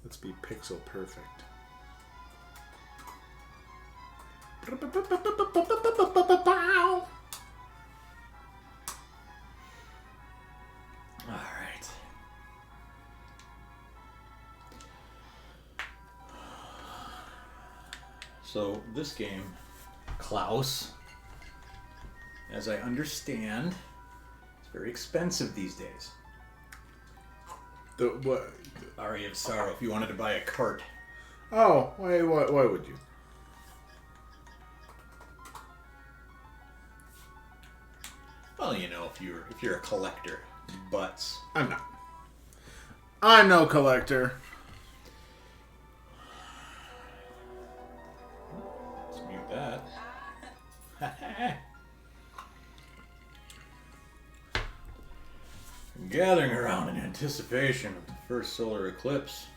Let's be pixel perfect. Alright. So, this game, Klaus, as I understand, it's very expensive these days. The what? Aria of Sorrow, if you wanted to buy a cart. Oh, why would you? Well, you know, if you're a collector, butts. I'm not. I'm no collector. Let's mute that. Gathering around in anticipation of the first solar eclipse.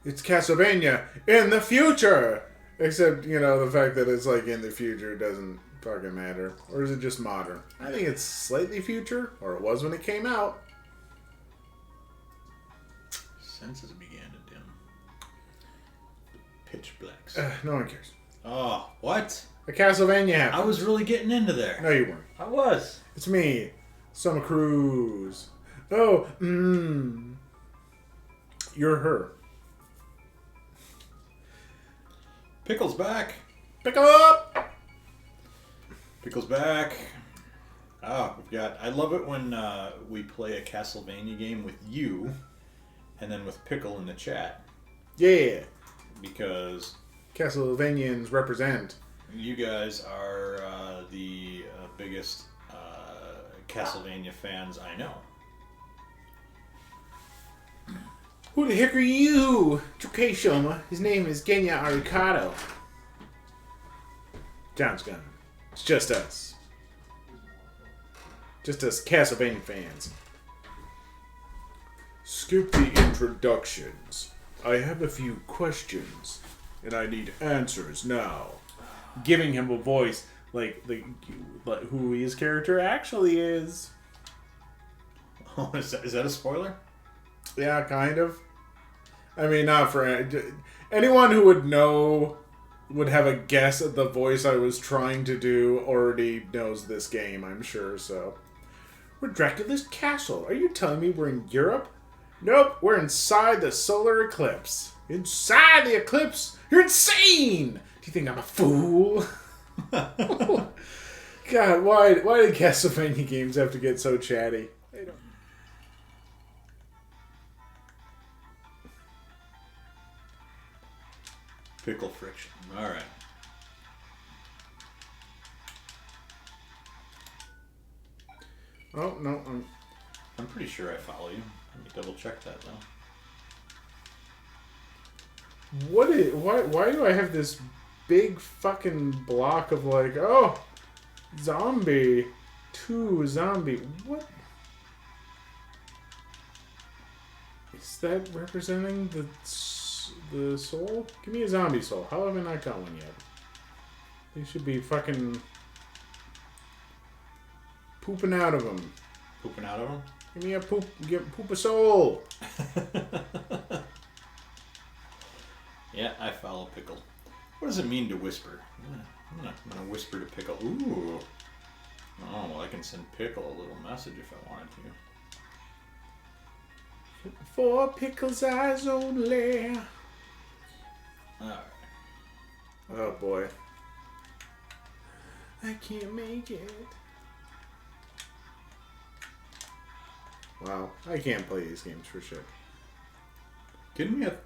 It's Castlevania in the future! Except, you know, the fact that it's like in the future doesn't fucking matter. Or is it just modern? I think it's slightly future, or it was when it came out. Senses began to dim. Pitch blacks. No one cares. Oh, what? A Castlevania happened. I was really getting into there. No, you weren't. I was. It's me, Summer Cruz. Oh, You're her. Pickle's back. Pick up! Pickle's back. Ah, we've got... I love it when we play a Castlevania game with you, and then with Pickle in the chat. Yeah. Because... Castlevanians represent. You guys are the biggest Castlevania fans I know. Who the heck are you? It's okay, Shoma. His name is Genya Aricado. John's gone. It's just us. Just us Castlevania fans. Skip the introductions. I have a few questions, and I need answers now. Giving him a voice like who his character actually is. Oh, is that a spoiler? Yeah, kind of. I mean, not for anyone who would know, would have a guess at the voice I was trying to do already knows this game, I'm sure, so. We're Dracula's castle. Are you telling me we're in Europe? Nope, we're inside the solar eclipse. Inside the eclipse? You're insane! Do you think I'm a fool? God, why do Castlevania games have to get so chatty? They don't. Pickle friction. Alright. Oh, no. I'm pretty sure I follow you. Let me double check that, though. Why do I have this big fucking block of like, oh, zombie, 2 zombie, what? Is that representing the soul? Give me a zombie soul. How have I not got one yet? They should be fucking pooping out of them. Pooping out of them? Give me a poop a soul. Yeah, I follow Pickle. What does it mean to whisper? I'm gonna whisper to Pickle. Ooh. Oh, well, I can send Pickle a little message if I wanted to. For Pickle's eyes only. Alright. Oh boy. I can't make it. Wow, I can't play these games for shit. Kidding me? What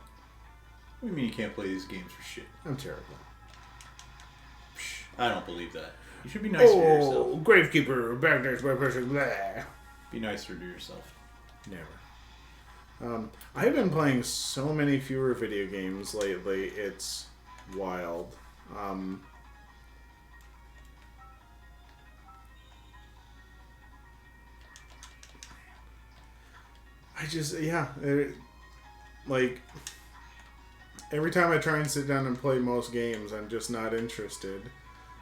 do you mean you can't play these games for shit? I'm terrible. Psh, I don't believe that. You should be nicer to yourself. Gravekeeper, Bagner's my person, blah. Be nicer to yourself. Never. I have been playing so many fewer video games lately, it's wild. every time I try and sit down and play most games, I'm just not interested.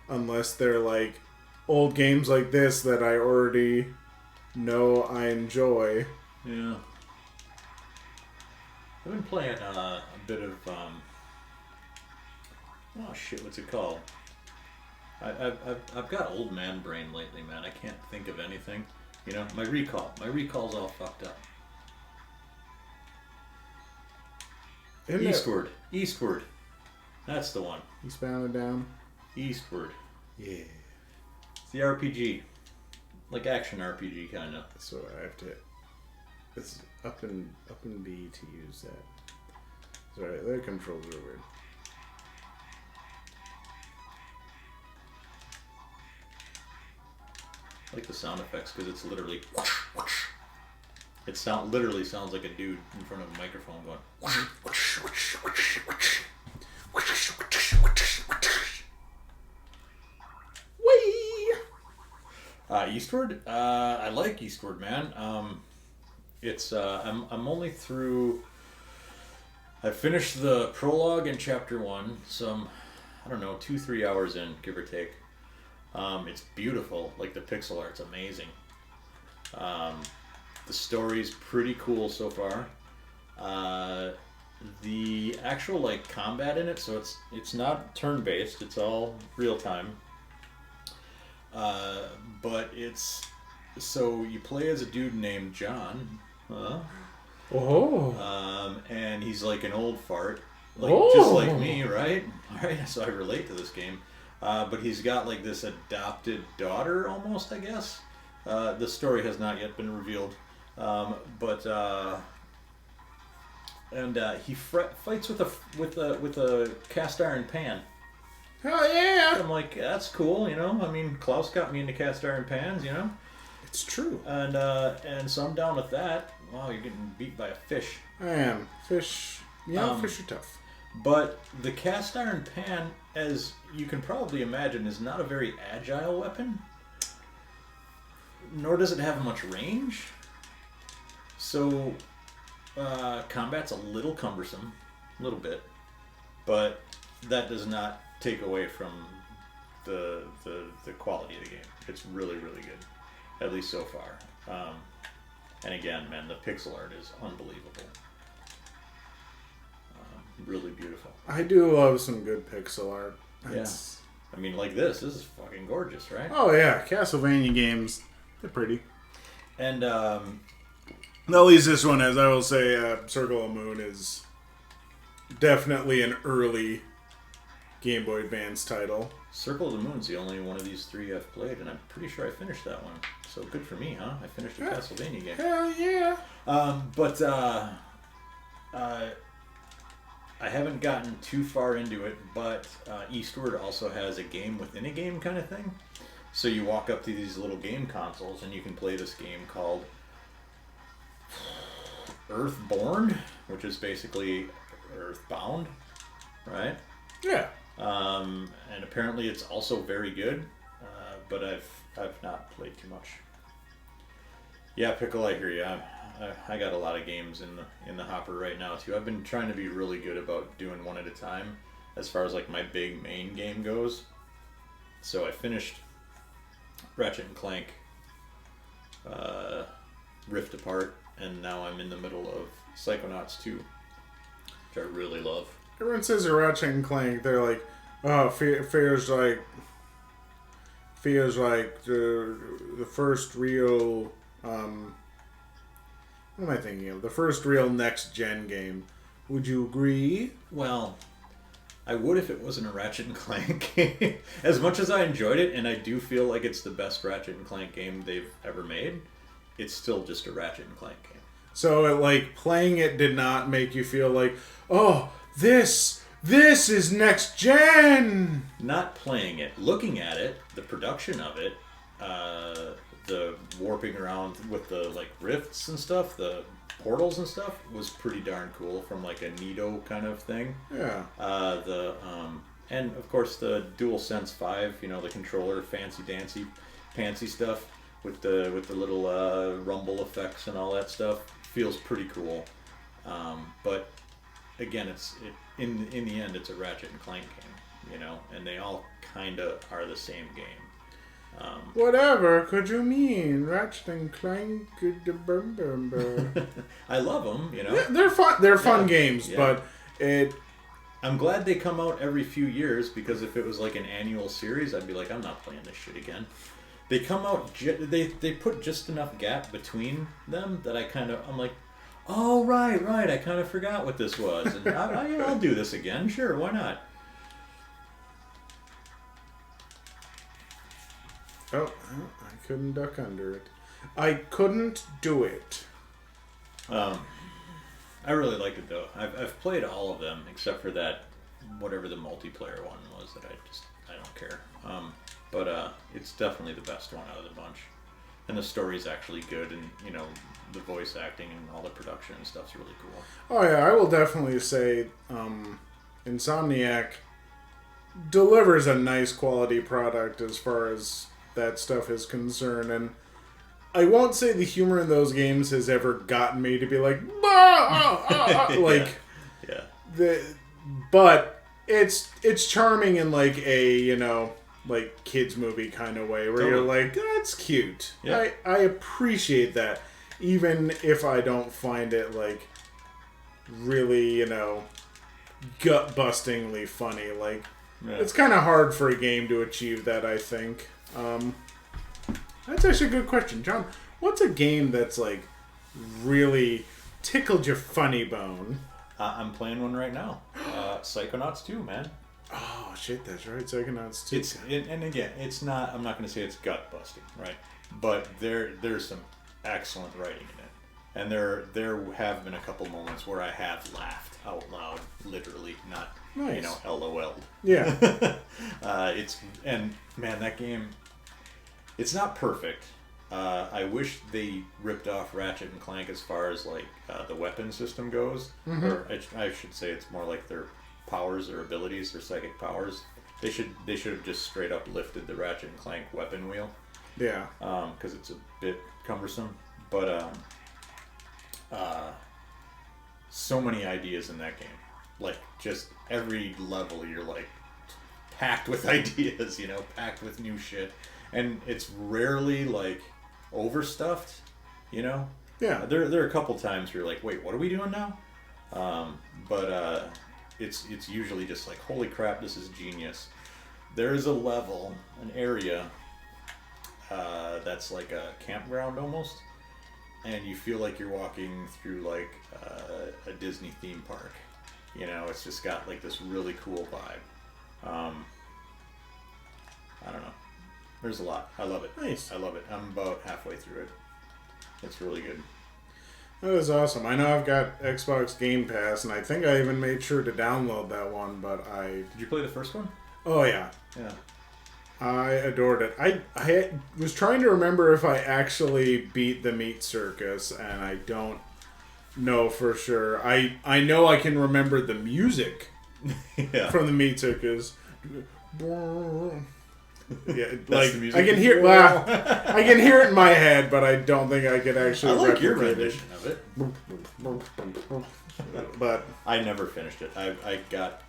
Unless they're like old games like this that I already know I enjoy. Yeah. I've been playing a bit of, oh shit, what's it called? I've got old man brain lately, man. I can't think of anything. You know, my recall's all fucked up. Eastward. That's the one. Eastbound and down. Eastward. Yeah. It's the RPG. Like action RPG, kind of. So I have to... It's up and B to use that. Sorry, their controls are weird. I like the sound effects because it's literally... It literally sounds like a dude in front of a microphone going... Eastward? I like Eastward, man. It's I'm only through. I finished the prologue in chapter 1, so I don't know, 2-3 hours in, give or take. It's beautiful, like the pixel art's amazing. The story's pretty cool so far. The actual like combat in it, so it's not turn-based, it's all real time. But it's so you play as a dude named John. And he's like an old fart, like just like me, right? Right. So I relate to this game. But he's got like this adopted daughter, almost, I guess. The story has not yet been revealed. He fights with a cast iron pan. Hell yeah! I'm like, that's cool, you know. I mean, Klaus got me into cast iron pans, you know. It's true. And so I'm down with that. Wow, you're getting beat by a fish. I am. Fish. Yeah, fish are tough. But the cast iron pan, as you can probably imagine, is not a very agile weapon. Nor does it have much range. So combat's a little cumbersome, a little bit, but that does not take away from the quality of the game. It's really, really good, at least so far. And again, man, the pixel art is unbelievable. Really beautiful. I do love some good pixel art. Yes. Yeah. I mean, like this is fucking gorgeous, right? Oh yeah, Castlevania games, they're pretty. And at least this one, as I will say, Circle of Moon is definitely an early Game Boy Advance title. Circle of the Moon's the only one of these three I've played, and I'm pretty sure I finished that one. So good for me, huh? I finished a Castlevania game. Hell yeah! I haven't gotten too far into it, but Eastward also has a game within a game kind of thing. So you walk up to these little game consoles, and you can play this game called Earthborn, which is basically Earthbound, right? Yeah. And apparently it's also very good, but I've not played too much. Yeah, Pickle, I hear you. I got a lot of games in the hopper right now too. I've been trying to be really good about doing one at a time, as far as like my big main game goes. So I finished Ratchet and Clank, Rift Apart, and now I'm in the middle of Psychonauts 2, which I really love. Everyone says Ratchet and Clank, they're like, oh, feels like the first real, what am I thinking of? The first real next-gen game. Would you agree? Well, I would if it wasn't a Ratchet and Clank game. As much as I enjoyed it, and I do feel like it's the best Ratchet and Clank game they've ever made, it's still just a Ratchet and Clank game. So, like, playing it did not make you feel like, oh, this is next gen. Not playing it, looking at it, the production of it, the warping around with the like rifts and stuff, the portals and stuff was pretty darn cool from like a Nito kind of thing. Yeah. And of course the DualSense 5, you know, the controller, fancy stuff with the little rumble effects and all that stuff feels pretty cool. But again, in the end, it's a Ratchet and Clank game, you know, and they all kind of are the same game. Whatever could you mean? Ratchet and Clank. I love them, you know. Yeah, they're fun. They're fun games, but I'm glad they come out every few years, because if it was like an annual series, I'd be like, I'm not playing this shit again. They come out. They put just enough gap between them that I'm like, oh right, I kind of forgot what this was, and I'll do this again. Sure, why not? Oh, I couldn't duck under it. I couldn't do it. I really liked it though. I've played all of them except for that, whatever the multiplayer one was that I don't care. But it's definitely the best one out of the bunch, and the story's actually good, and you know the voice acting and all the production and stuff's really cool. Oh yeah, I will definitely say, Insomniac delivers a nice quality product as far as that stuff is concerned, and I won't say the humor in those games has ever gotten me to be like, like, but it's charming in like a, you know, like kids movie kind of way where you're like, that's cute. Yeah. I appreciate that, even if I don't find it like really, you know, gut bustingly funny. Like, it's kind of hard for a game to achieve that, I think. That's actually a good question, John. What's a game that's like really tickled your funny bone? I'm playing one right now. Psychonauts 2, man. Oh shit, that's right, Psychonauts 2. And again, it's not. I'm not going to say it's gut busting, right? But there's some excellent writing in it, and there have been a couple moments where I have laughed out loud, literally, not you know, LOL'd. Yeah. Man, that game. It's not perfect. I wish they ripped off Ratchet and Clank as far as like the weapon system goes. Mm-hmm. Or I should say it's more like their powers, their abilities, their psychic powers. They should have just straight up lifted the Ratchet and Clank weapon wheel. Yeah. Because it's a bit cumbersome. But so many ideas in that game. Like just every level, you're like packed with ideas. You know, packed with new shit. And it's rarely like overstuffed, you know. Yeah. There are a couple times where you're like, wait, what are we doing now? But it's usually just like, holy crap, this is genius. There is a level, an area that's like a campground almost, and you feel like you're walking through like a Disney theme park. You know, it's just got like this really cool vibe. I don't know. There's a lot. I love it. Nice. I love it. I'm about halfway through it. It's really good. That is awesome. I know I've got Xbox Game Pass, and I think I even made sure to download that one, but Did you play the first one? Oh, yeah. Yeah. I adored it. I was trying to remember if I actually beat the Meat Circus, and I don't know for sure. I know I can remember the music from the Meat Circus. Yeah, like I can hear. Well, I can hear it in my head, but I don't think I could actually. I like your rendition of it, but I never finished it. I got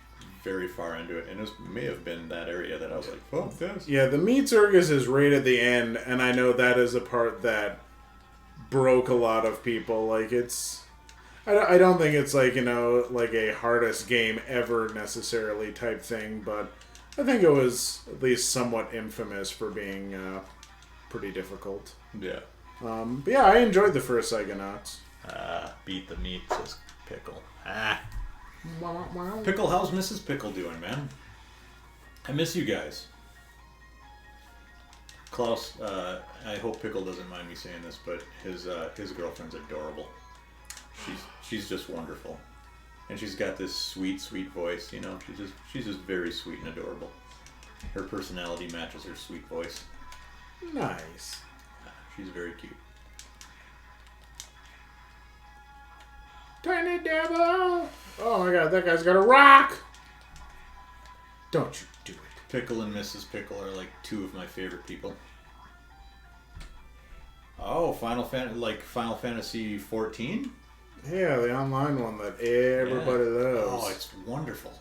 very far into it, and it may have been that area that I was like, "Fuck this." Yeah, the Meat Circus is right at the end, and I know that is a part that broke a lot of people. Like it's, I don't think it's like, you know, like a hardest game ever necessarily type thing, but I think it was at least somewhat infamous for being pretty difficult. Yeah. But yeah, I enjoyed the first Psychonauts. Beat the meat, says Pickle. Pickle, how's Mrs. Pickle doing, man? I miss you guys. Klaus, I hope Pickle doesn't mind me saying this, but his girlfriend's adorable. She's just wonderful. And she's got this sweet, sweet voice, you know. She's just very sweet and adorable. Her personality matches her sweet voice. Nice. Yeah, she's very cute. Tiny devil! Oh my god, that guy's got a rock! Don't you do it. Pickle and Mrs. Pickle are like two of my favorite people. Oh, Final Fantasy 14? Yeah, the online one that everybody loves. Oh, it's wonderful.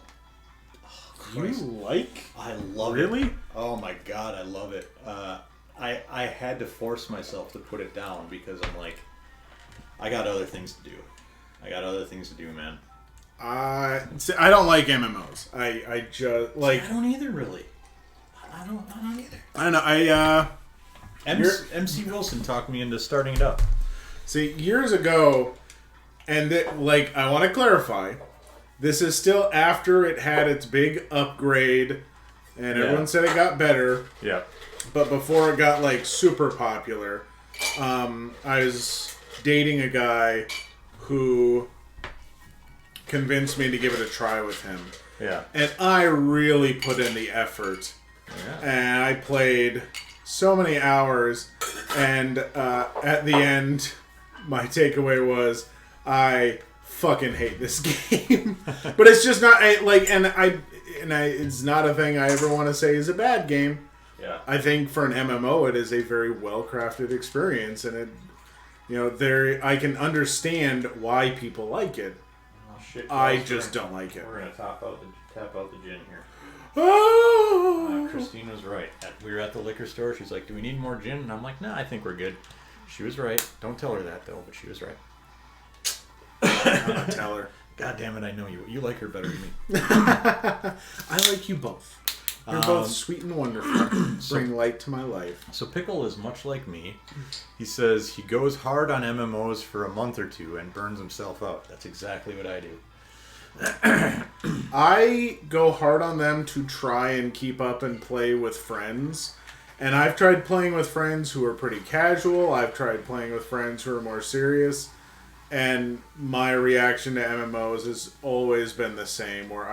Oh, you like? I love it. Really? Oh my god, I love it. I had to force myself to put it down because I'm like, I got other things to do. Man. See, I don't like MMOs. I just like. I don't either, really. I don't either. I know. MC Wilson talked me into starting it up. See, years ago, and I want to clarify, this is still after it had its big upgrade, and everyone said it got better. Yeah. But before it got super popular, I was dating a guy who convinced me to give it a try with him. Yeah. And I really put in the effort. Yeah. And I played so many hours, and at the end, my takeaway was, I fucking hate this game. But it's just not it's not a thing I ever want to say is a bad game. Yeah. I think for an MMO, it is a very well crafted experience, and I can understand why people like it. Oh, shit, I just don't like it. We're gonna tap out the gin here. Oh! Christine was right. We were at the liquor store. She's like, "Do we need more gin?" And I'm like, "Nah, I think we're good." She was right. Don't tell her that though, but she was right. I'll tell her. God damn it! I know you. You like her better than me. I like you both. You're both sweet and wonderful. Bring light to my life. So Pickle is much like me. He says he goes hard on MMOs for a month or two and burns himself out. That's exactly what I do. I go hard on them to try and keep up and play with friends. And I've tried playing with friends who are pretty casual. I've tried playing with friends who are more serious. And my reaction to MMOs has always been the same, where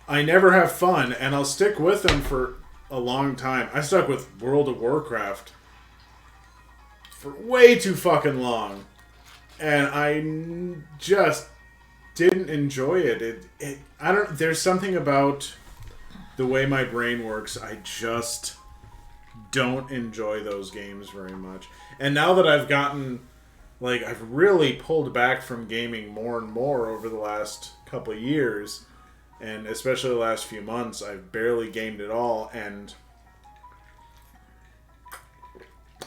I never have fun, and I'll stick with them for a long time. I stuck with World of Warcraft for way too fucking long. And I just didn't enjoy it. There's something about the way my brain works. I just don't enjoy those games very much. And now that I've gotten, I've really pulled back from gaming more and more over the last couple of years, and especially the last few months, I've barely gamed at all, and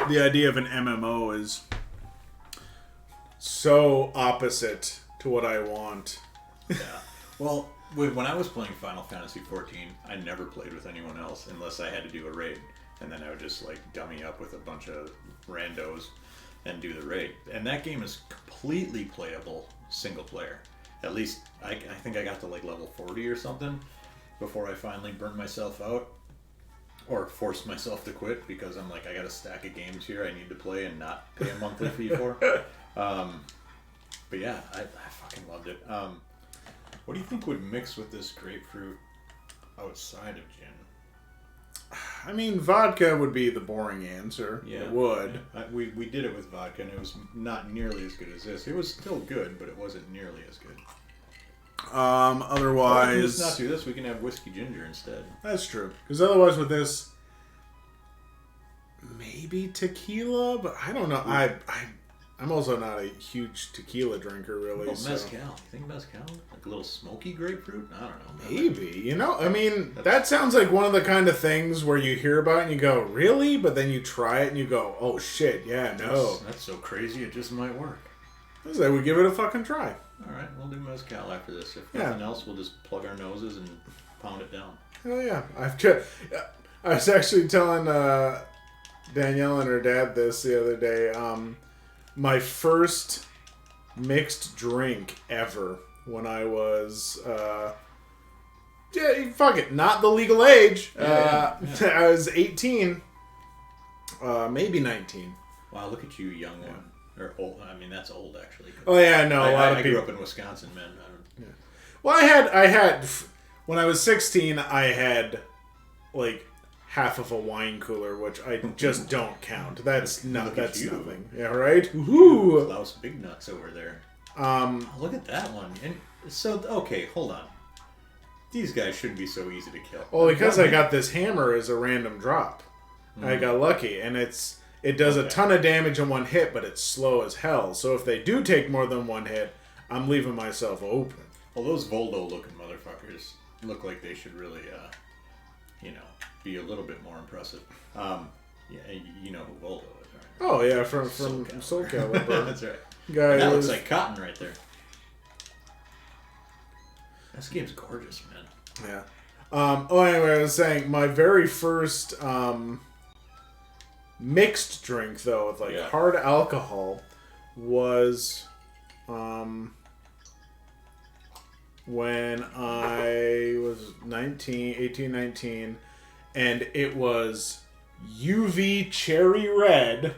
the idea of an MMO is so opposite to what I want. Yeah. Well, when I was playing Final Fantasy XIV, I never played with anyone else unless I had to do a raid. And then I would just dummy up with a bunch of randos and do the raid. And that game is completely playable single player. At least I think I got to level 40 or something before I finally burnt myself out. Or forced myself to quit because I'm I got a stack of games here I need to play and not pay a monthly fee for. But yeah, I fucking loved it. What do you think would mix with this grapefruit outside of gin? I mean, vodka would be the boring answer. Yeah, it would. Yeah. We did it with vodka, and it was not nearly as good as this. It was still good, but it wasn't nearly as good. Otherwise, let's not do this. We can have whiskey ginger instead. That's true. Because otherwise, with this, maybe tequila, but I don't know. I'm also not a huge tequila drinker, really. Mezcal. You think mezcal? A little smoky grapefruit? I don't know. Maybe. I mean, that sounds like one of the kind of things where you hear about it and you go, really? But then you try it and you go, oh shit, yeah, no. That's so crazy, it just might work. I say we give it a fucking try. Alright, we'll do mezcal after this. If nothing else, we'll just plug our noses and pound it down. Hell yeah. I was actually telling Danielle and her dad this the other day. My first mixed drink ever when I was, not the legal age. I was 18, maybe 19. Wow, look at you, young one. Or old. I mean, that's old, actually. Oh, yeah, no, a lot of people. I grew up in Wisconsin, man. Well, I had, when I was 16, I had, half of a wine cooler, which I just don't count. That's nothing. Yeah, right? Woohoo! Klaus Big Nuts over there. Look at that one. And so, okay, hold on. These guys shouldn't be so easy to kill. Well, because I got this hammer as a random drop. I got lucky, and It does a ton of damage in one hit, but it's slow as hell. So if they do take more than one hit, I'm leaving myself open. Well, those Voldo-looking motherfuckers look like they should really, be a little bit more impressive. Yeah, you know who Voldo is, right? Oh, yeah, from Soul Calibur. That's right. Guy that looks like cotton right there. This game's gorgeous, man. Yeah. Anyway, I was saying, my very first mixed drink, though, with, hard alcohol, was when I was 18, 19, and it was UV Cherry Red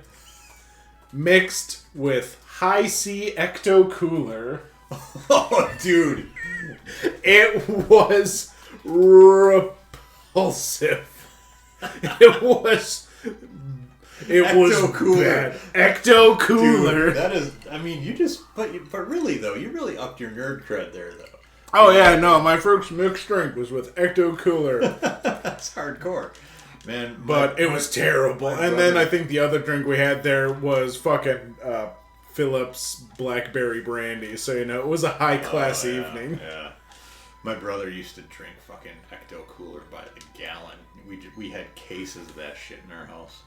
mixed with High C Ecto Cooler. Oh, dude. It was repulsive. It was Ecto Cooler. Bad. Ecto Cooler. Dude, that is, I mean, but really, though, you really upped your nerd cred there, though. Oh, yeah, no, my first mixed drink was with Ecto Cooler. That's hardcore. Man, but it was terrible. And then I think the other drink we had there was fucking Phillips Blackberry Brandy. So, it was a high-class evening. Yeah. My brother used to drink fucking Ecto Cooler by the gallon. We had cases of that shit in our house.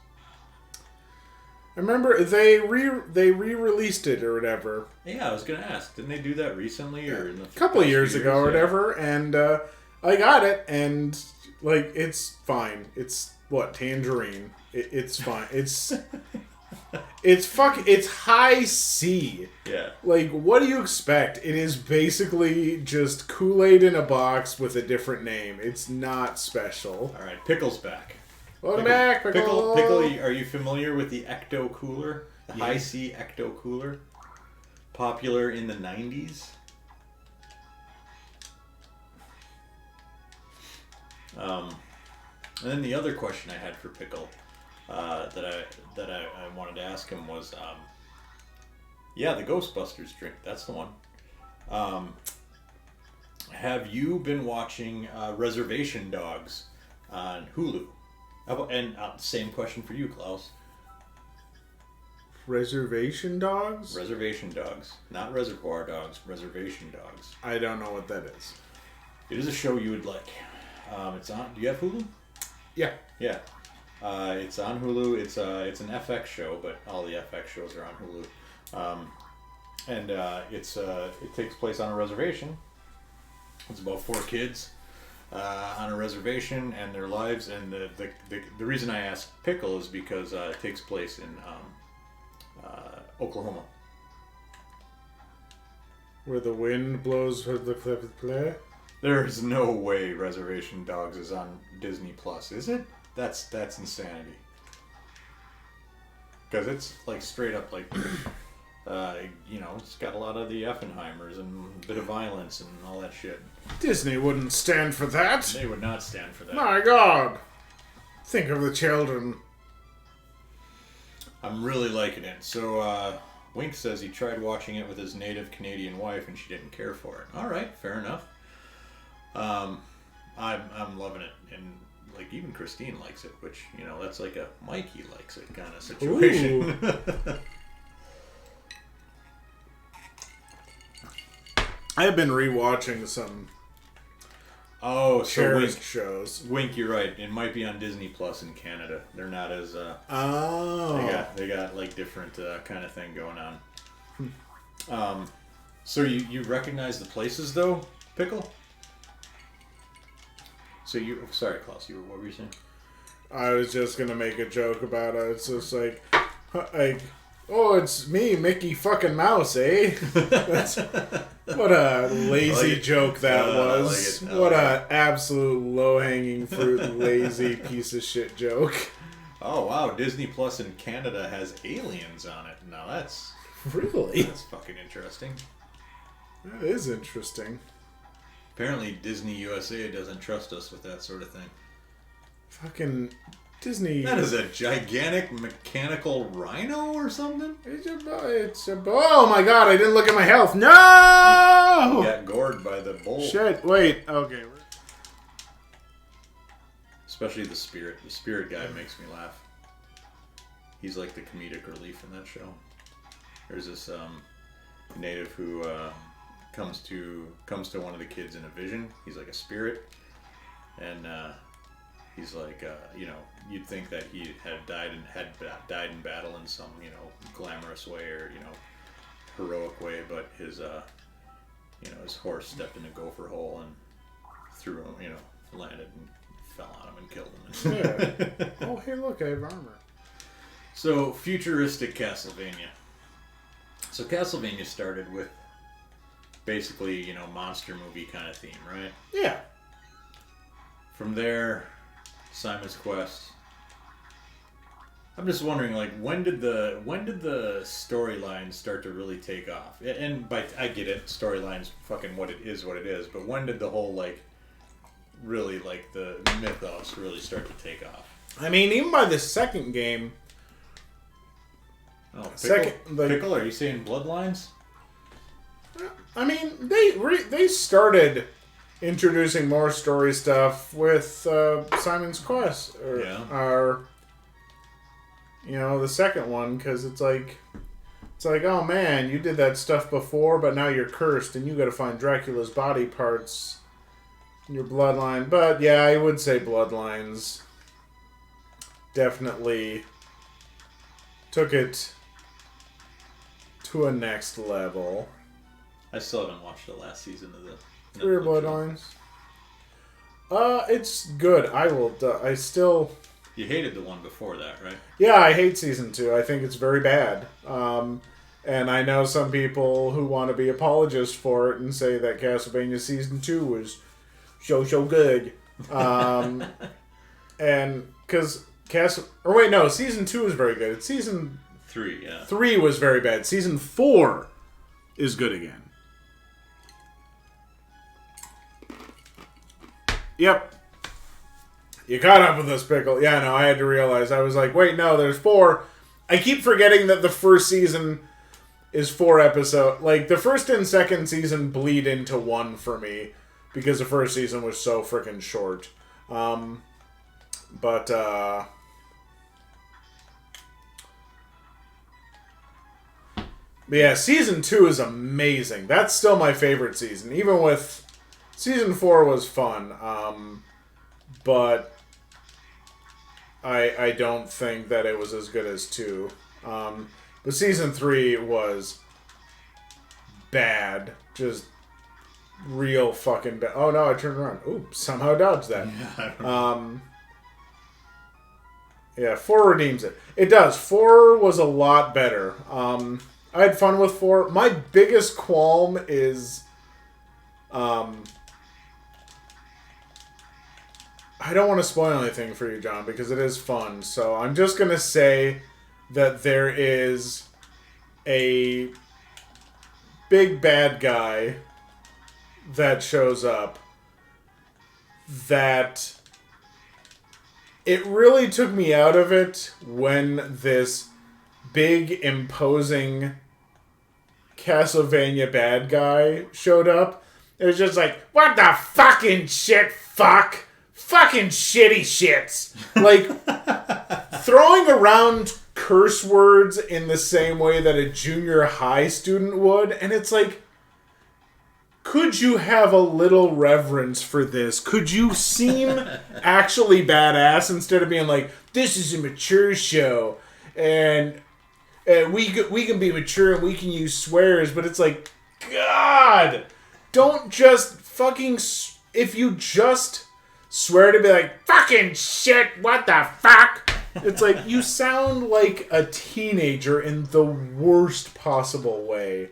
I remember they re-released it or whatever. Yeah, I was gonna ask. Didn't they do that recently or in the couple of years ago or whatever? And I got it, and it's fine. It's tangerine. It's fine. It's it's high C. Yeah. What do you expect? It is basically just Kool-Aid in a box with a different name. It's not special. All right, Pickle's back. Welcome back, Pickle. Pickle, are you familiar with the Ecto Cooler? The High C Ecto Cooler? Popular in the 90s? And then the other question I had for Pickle that I wanted to ask him was, the Ghostbusters drink. That's the one. Have you been watching Reservation Dogs on Hulu? And same question for you, Klaus. Reservation Dogs? Reservation Dogs. Not Reservoir Dogs, Reservation Dogs. I don't know what that is. It is a show you would like. It's on... Do you have Hulu? Yeah. Yeah. It's on Hulu. It's an FX show, but all the FX shows are on Hulu. It takes place on a reservation. It's about 4 kids on a reservation and their lives. And the reason I asked Pickle is because it takes place in Oklahoma. Where the wind blows with the play? There's no way Reservation Dogs is on Disney Plus, is it? That's insanity. Because it's straight up it's got a lot of the Effenheimers and a bit of violence and all that shit. Disney wouldn't stand for that. They would not stand for that. My God. Think of the children. I'm really liking it. So, Wink says he tried watching it with his native Canadian wife and she didn't care for it. All right, fair enough. I'm loving it, and even Christine likes it, which that's like a Mikey likes it kind of situation. I have been rewatching some cherished shows. Wink, you're right. It might be on Disney Plus in Canada. They're not as they got different kind of thing going on. So you recognize the places though, Pickle? So sorry, Klaus. What were you saying? I was just gonna make a joke about it. It's just oh, it's me, Mickey fucking Mouse, eh? What a lazy joke that was. What a absolute low-hanging fruit, lazy piece of shit joke. Oh wow, Disney Plus in Canada has aliens on it. Now that's that's fucking interesting. That is interesting. Apparently Disney USA doesn't trust us with that sort of thing. Fucking Disney. That is a gigantic mechanical rhino or something? Oh my God, I didn't look at my health. No! You got gored by the bull. Shit, wait, okay. Especially the spirit. The spirit guy makes me laugh. he's like the comedic relief in that show. There's this native who comes to one of the kids in a vision. He's like a spirit, and he's like, you'd think that he had died in battle in some, glamorous way or, heroic way, but his horse stepped in a gopher hole and threw him, landed and fell on him and killed him. Yeah. Oh, hey, look, I have armor. So, futuristic Castlevania. So, Castlevania started with basically, monster movie kind of theme, right? Yeah. From there, Simon's Quest. I'm just wondering, like, when did the storyline start to really take off? And I get it, storyline's fucking what it is, but when did the whole, like, really, like, the mythos really start to take off? I mean, even by the second game. Oh, Pickle? Are you saying Bloodlines? I mean, they started introducing more story stuff with Simon's Quest, or the second one, because it's like, oh man, you did that stuff before, but now you're cursed, and you got to find Dracula's body parts in your bloodline. But yeah, I would say Bloodlines definitely took it to a next level. I still haven't watched the last season of the Three Bloodlines. It's good. I still. You hated the one before that, right? Yeah, I hate season 2. I think it's very bad. And I know some people who want to be apologists for it and say that Castlevania season 2 was so good. And because season 2 is very good. It's season 3. Yeah. 3 was very bad. Season 4 is good again. Yep. You caught up with us, Pickle. Yeah, no, I had to realize. I was like, wait, no, there's 4. I keep forgetting that the first season is 4 episodes. Like, the first and second season bleed into 1 for me because the first season was so freaking short. But yeah, season 2 is amazing. That's still my favorite season. Even with... Season 4 was fun. But I don't think that it was as good as 2. But Season 3 was bad. Just real fucking bad. Oh no, I turned around. Ooh, somehow dodged that. Yeah, 4 redeems it. It does. 4 was a lot better. I had fun with 4. My biggest qualm is... I don't want to spoil anything for you, John, because it is fun. So I'm just going to say that there is a big bad guy that shows up that it really took me out of it when this big, imposing Castlevania bad guy showed up. It was just like, what the fucking shit, fuck? Fucking shitty shits. Like, throwing around curse words in the same way that a junior high student would. And it's like, could you have a little reverence for this? Could you seem actually badass instead of being like, this is a mature show. And we can be mature and we can use swears. But it's like, God, don't just fucking... If you just... swear to be like, fucking shit, what the fuck? It's like, you sound like a teenager in the worst possible way.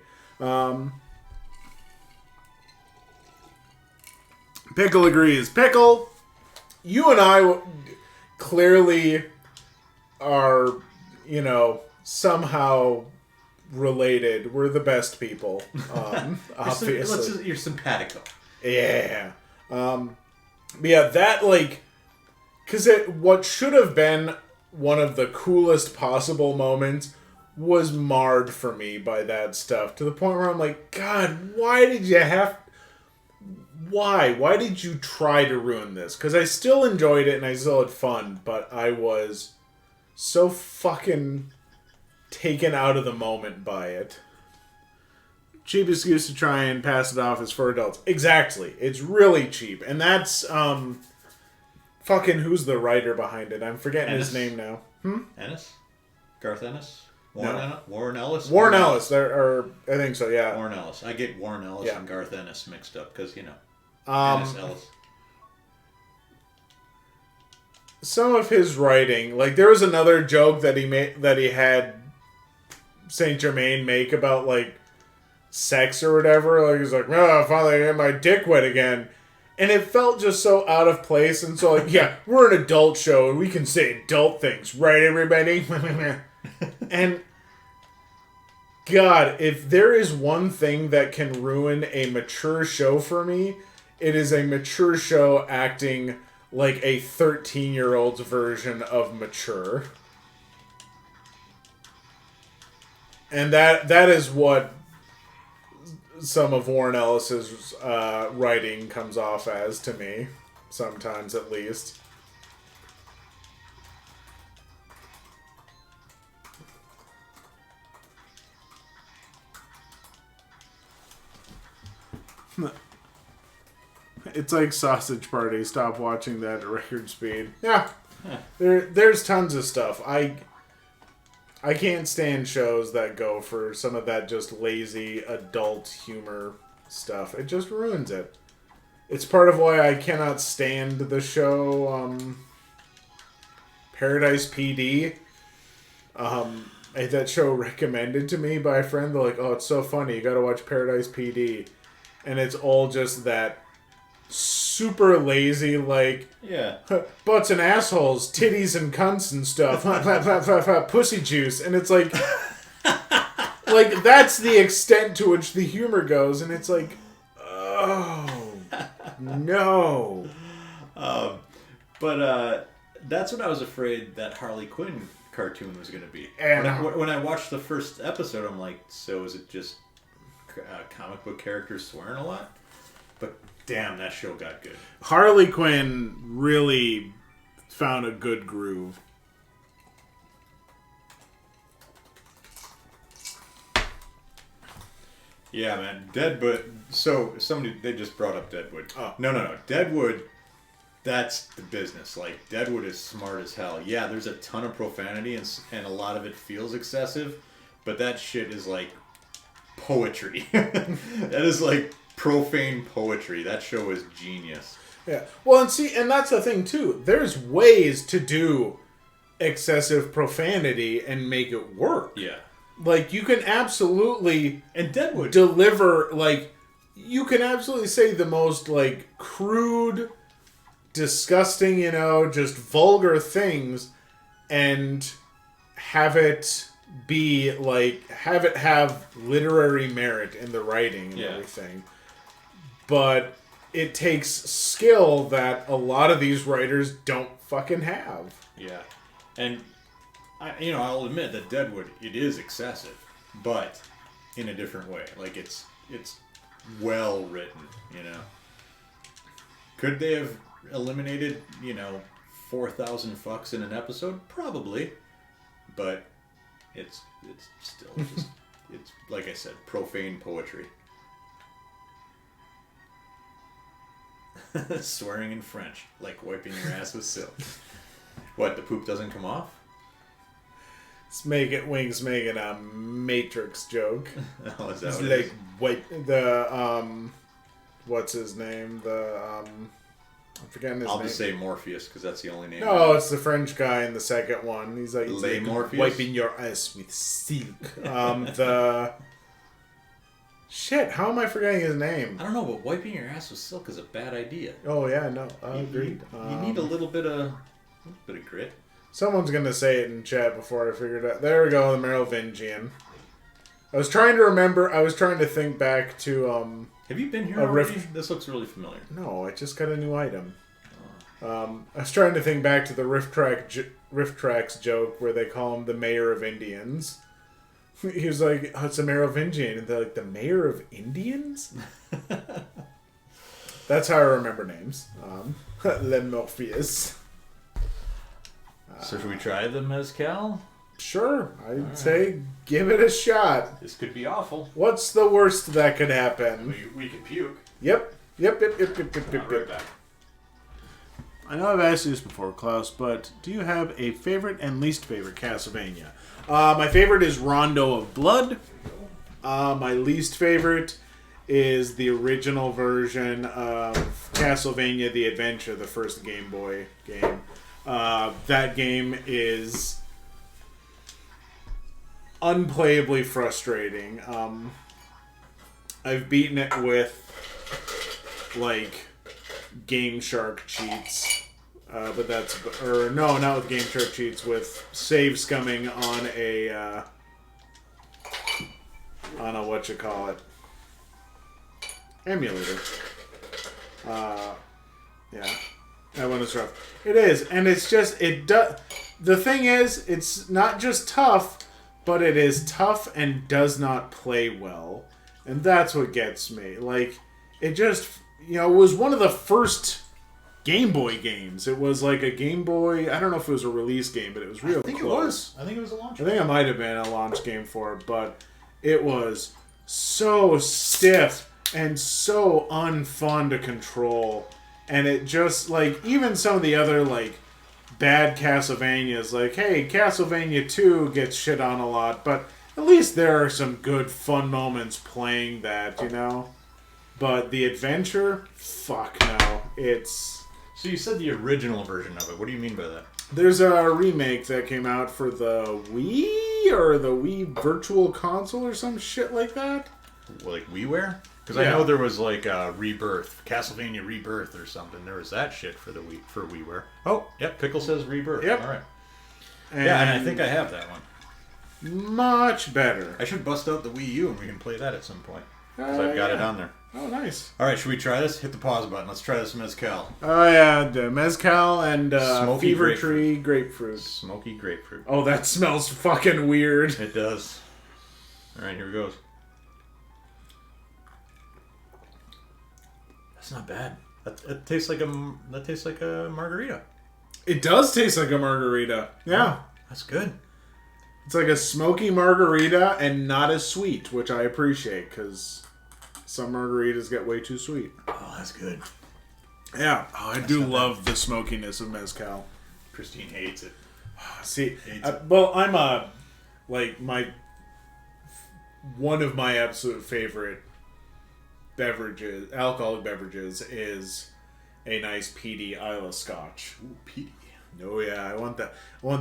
Pickle agrees. Pickle, you and I clearly are, somehow related. We're the best people, obviously. You're simpatico. Yeah. Yeah, that, because what should have been one of the coolest possible moments was marred for me by that stuff, to the point where I'm like, God, why did you have... Why? Why did you try to ruin this? Because I still enjoyed it and I still had fun, but I was so fucking taken out of the moment by it. Cheap excuse to try and pass it off as for adults. Exactly. It's really cheap. And that's, fucking who's the writer behind it? I'm forgetting his name now. Ennis? Garth Ennis? Warren Ellis? Warren Ellis. I think so, yeah. Warren Ellis. I get Warren Ellis and Garth Ennis mixed up because, Ennis Ellis. Some of his writing, like there was another joke that he had Saint Germain make about like sex or whatever. Like he's like, "Oh, finally I got my dick wet again," and it felt just so out of place. And so like, yeah, we're an adult show and we can say adult things, right, everybody? And God, if there is one thing that can ruin a mature show for me, it is a mature show acting like a 13-year-old's version of mature. And that is what some of Warren Ellis's writing comes off as to me, sometimes at least. It's like Sausage Party. Stop watching that at record speed. Yeah. There's tons of stuff. I can't stand shows that go for some of that just lazy adult humor stuff. It just ruins it. It's part of why I cannot stand the show Paradise PD. I had that show recommended to me by a friend. They're like, "Oh, it's so funny. You gotta watch Paradise PD." And it's all just that super lazy, like, butts and assholes, titties and cunts and stuff, pussy juice, and it's like, like that's the extent to which the humor goes, and it's like, oh no. But that's what I was afraid that Harley Quinn cartoon was going to be. And when I watched the first episode, I'm like, so is it just comic book characters swearing a lot? But damn, that show got good. Harley Quinn really found a good groove. Yeah, man. Deadwood. So, they just brought up Deadwood. Oh. No. Deadwood, that's the business. Like, Deadwood is smart as hell. Yeah, there's a ton of profanity and a lot of it feels excessive, but that shit is like poetry. That is like profane poetry. That show is genius. Yeah. Well, and that's the thing too. There's ways to do excessive profanity and make it work. Yeah. Like you can absolutely and Deadwood deliver like you can absolutely say the most like crude, disgusting, just vulgar things and have it be like have literary merit in the writing and everything. But it takes skill that a lot of these writers don't fucking have. Yeah. And I'll admit that Deadwood, it is excessive, but in a different way. Like it's well written, Could they have eliminated, 4,000 fucks in an episode? Probably. But it's still just it's like I said, profane poetry. Swearing in French, like wiping your ass with silk. What, the poop doesn't come off? Wings making a Matrix joke. Oh, is that it's what like it is? wait the what's his name? I'm forgetting his name. I'll just say Morpheus because that's the only name. No, it's the French guy in the second one. He's like Morpheus? wiping your ass with silk. Shit, how am I forgetting his name? I don't know, but wiping your ass with silk is a bad idea. Oh yeah, no, agreed. You need a little bit of grit. Someone's gonna say it in chat before I figured it out. There we go, the Merovingian. I was trying to remember. I was trying to think back to. Have you been here already? This looks really familiar. No, I just got a new item. I was trying to think back to the Rift Tracks joke where they call him the Mayor of Indians. He was like, "Oh, it's a Merovingian," and they're like, "The Mayor of Indians?" That's how I remember names. Le Morpheus. So should we try the Mezcal? Sure, I'd say give it a shot. This could be awful. What's the worst that could happen? We could puke. Yep. Right back. I know I've asked you this before, Klaus, but do you have a favorite and least favorite Castlevania? My favorite is Rondo of Blood. My least favorite is the original version of Castlevania The Adventure, the first Game Boy game. That game is unplayably frustrating. I've beaten it with like Game Shark cheats, but that's no, not with Game Shark cheats. With save scumming on a emulator. Yeah, that one is rough. It is, and it's just the thing is, it's not just tough, but it is tough and does not play well, and that's what gets me. Like, it just, it was one of the first Game Boy games. It was like a Game Boy, I don't know if it was a release game, but it was real close. It was. I think it was a launch game. I think it might have been a launch game for it, but it was so stiff and so unfun to control. And it just, like, even some of the other, like, bad Castlevanias, like, hey, Castlevania 2 gets shit on a lot, but at least there are some good fun moments playing that, But the Adventure, fuck no. It's... So you said the original version of it. What do you mean by that? There's a remake that came out for the Wii or the Wii Virtual Console or some shit like that. Like WiiWare? Because I know there was like Rebirth, Castlevania Rebirth or something. There was that shit for WiiWare. Oh, yep. Pickle says Rebirth. Yep. All right. And I think I have that one. Much better. I should bust out the Wii U and we can play that at some point. Because I've got it on there. Oh, nice. All right, should we try this? Hit the pause button. Let's try this Mezcal. Oh, yeah. The Mezcal and Fever grapefruit. Tree grapefruit. Smoky grapefruit. Oh, that smells fucking weird. It does. All right, here it goes. That's not bad. That tastes like a margarita. It does taste like a margarita. Yeah. Oh, that's good. It's like a smoky margarita and not as sweet, which I appreciate because some margaritas get way too sweet. Oh, that's good. Yeah. Oh, I do love the smokiness of Mezcal. Christine hates it. See, well, I'm one of my absolute favorite alcoholic beverages is a nice peaty Isla Scotch. Ooh, peaty. Oh yeah, I want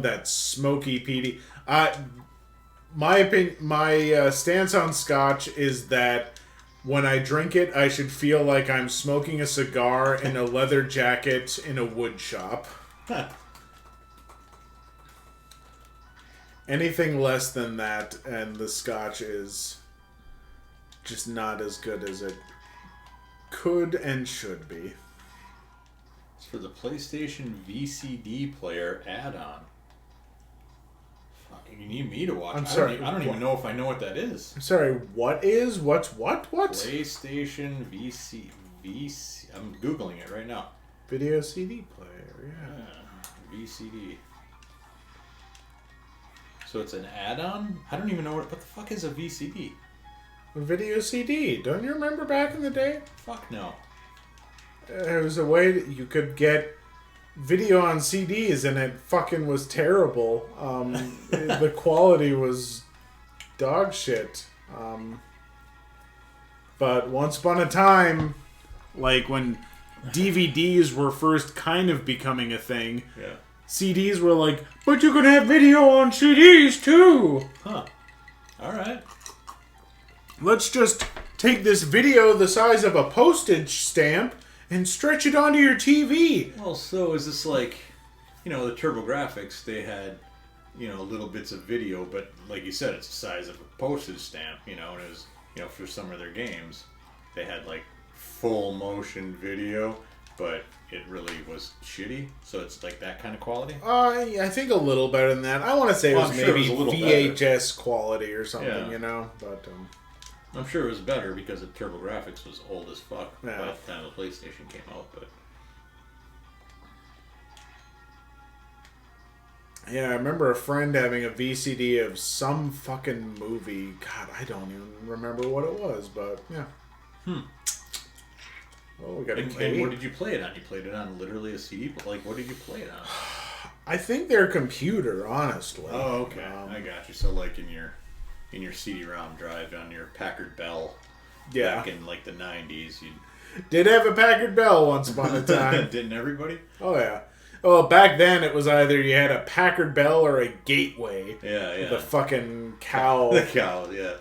that smoky peaty. My opinion, my stance on Scotch is that when I drink it, I should feel like I'm smoking a cigar in a leather jacket in a wood shop. Anything less than that, and the Scotch is just not as good as it could and should be. It's for the PlayStation VCD player add-on. Fucking, you need me to watch. I'm sorry. I don't even know if I know what that is. I'm sorry. What? PlayStation VC. I'm googling it right now. Video CD player. Yeah. VCD. So it's an add-on? I don't even know what the fuck is a VCD? A video CD. Don't you remember back in the day? Fuck no. It was a way that you could get video on CDs, and it fucking was terrible. The quality was dog shit. But once upon a time, like when DVDs were first kind of becoming a thing, yeah. CDs were like, but you can have video on CDs too! Huh. Alright. Let's just take this video the size of a postage stamp and stretch it onto your TV. Well, so is this like, the TurboGrafx, they had, little bits of video, but like you said, it's the size of a postage stamp, and it was, for some of their games, they had like full motion video, but it really was shitty. So it's like that kind of quality? I think a little better than that. I want to say it was maybe VHS quality or something, but... I'm sure it was better because the TurboGrafx was old as fuck by the time the PlayStation came out, but... Yeah, I remember a friend having a VCD of some fucking movie. God, I don't even remember what it was, but yeah. Oh, we got a cake. And what did you play it on? You played it on literally a CD? Like, what did you play it on? I think their computer, honestly. Oh, okay. I got you. So, like, in your CD-ROM drive on your Packard Bell back in, like, the 90s, you did have a Packard Bell once upon a time. Didn't everybody? Oh, yeah. Well, back then it was either you had a Packard Bell or a Gateway. Yeah. The fucking cow. The cow, yeah.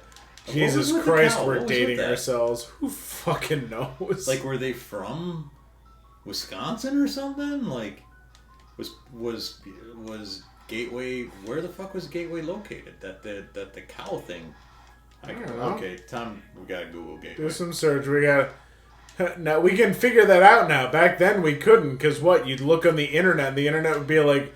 Jesus Christ, we're dating ourselves. Who fucking knows? Like, were they from Wisconsin or something? Like, was Gateway? Where the fuck was Gateway located? That the cow thing. I don't know. Okay, Tom, we gotta Google Gateway. Do some search. We got. Now we can figure that out now. Back then we couldn't, because you'd look on the internet and the internet would be like,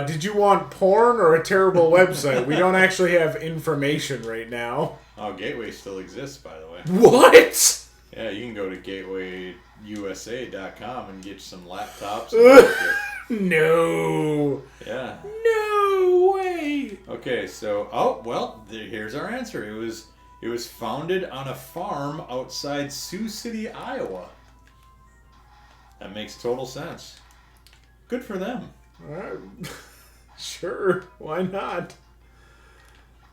did you want porn or a terrible website? We don't actually have information right now. Oh, Gateway still exists, by the way. What? Yeah, you can go to gatewayusa.com and get some laptops and No. Yeah. No way. Okay, so here's our answer. It was founded on a farm outside Sioux City, Iowa. That makes total sense. Good for them. All right. Sure. Why not?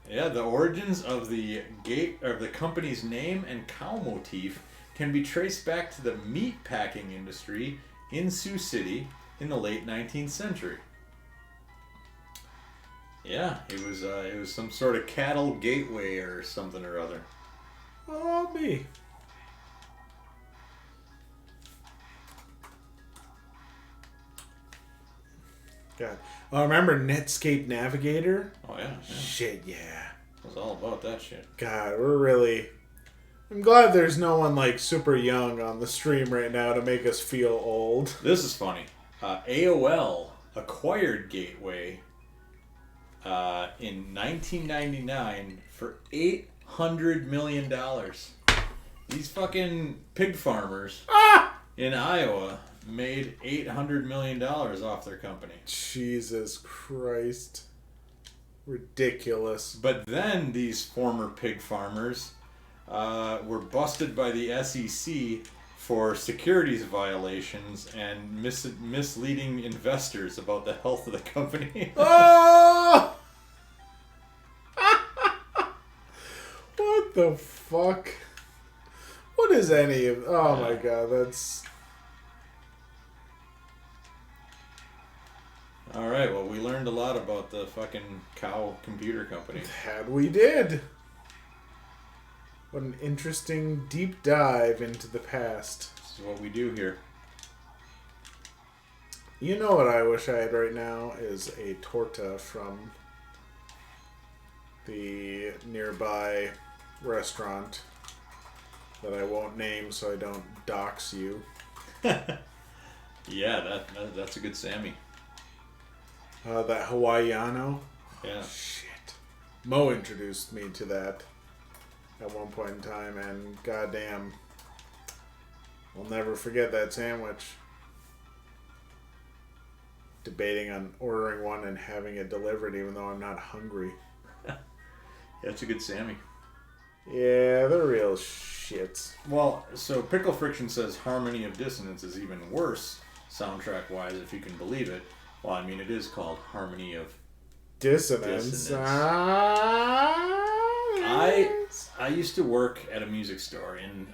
Yeah, the origins of the company's name and cow motif can be traced back to the meat packing industry in Sioux City in the late 19th century. Yeah, it was some sort of cattle gateway or something or other. Oh, me. God. Oh, remember Netscape Navigator? Oh, yeah. Shit, yeah. It was all about that shit. God, I'm glad there's no one, like, super young on the stream right now to make us feel old. This is funny. AOL acquired Gateway in 1999 for $800 million. These fucking pig farmers in Iowa made $800 million off their company. Jesus Christ. Ridiculous. But then these former pig farmers were busted by the SEC for securities violations and misleading investors about the health of the company. Oh! What the fuck? What is any of... Oh my god, that's... Alright, well, we learned a lot about the fucking cow computer company. That we did. What an interesting deep dive into the past. This is what we do here. You know what I wish I had right now is a torta from the nearby restaurant that I won't name so I don't dox you. Yeah, that's a good Sammy. That Hawaiiano. Yeah. Shit. Mo introduced me to that at one point in time, and goddamn, I'll never forget that sandwich. Debating on ordering one and having it delivered even though I'm not hungry. Yeah, it's a good Sammy. Yeah, they're real shits. Well, so Pickle Friction says Harmony of Dissonance is even worse, soundtrack-wise, if you can believe it. Well, I mean, it is called Harmony of Dissonance. I used to work at a music store, and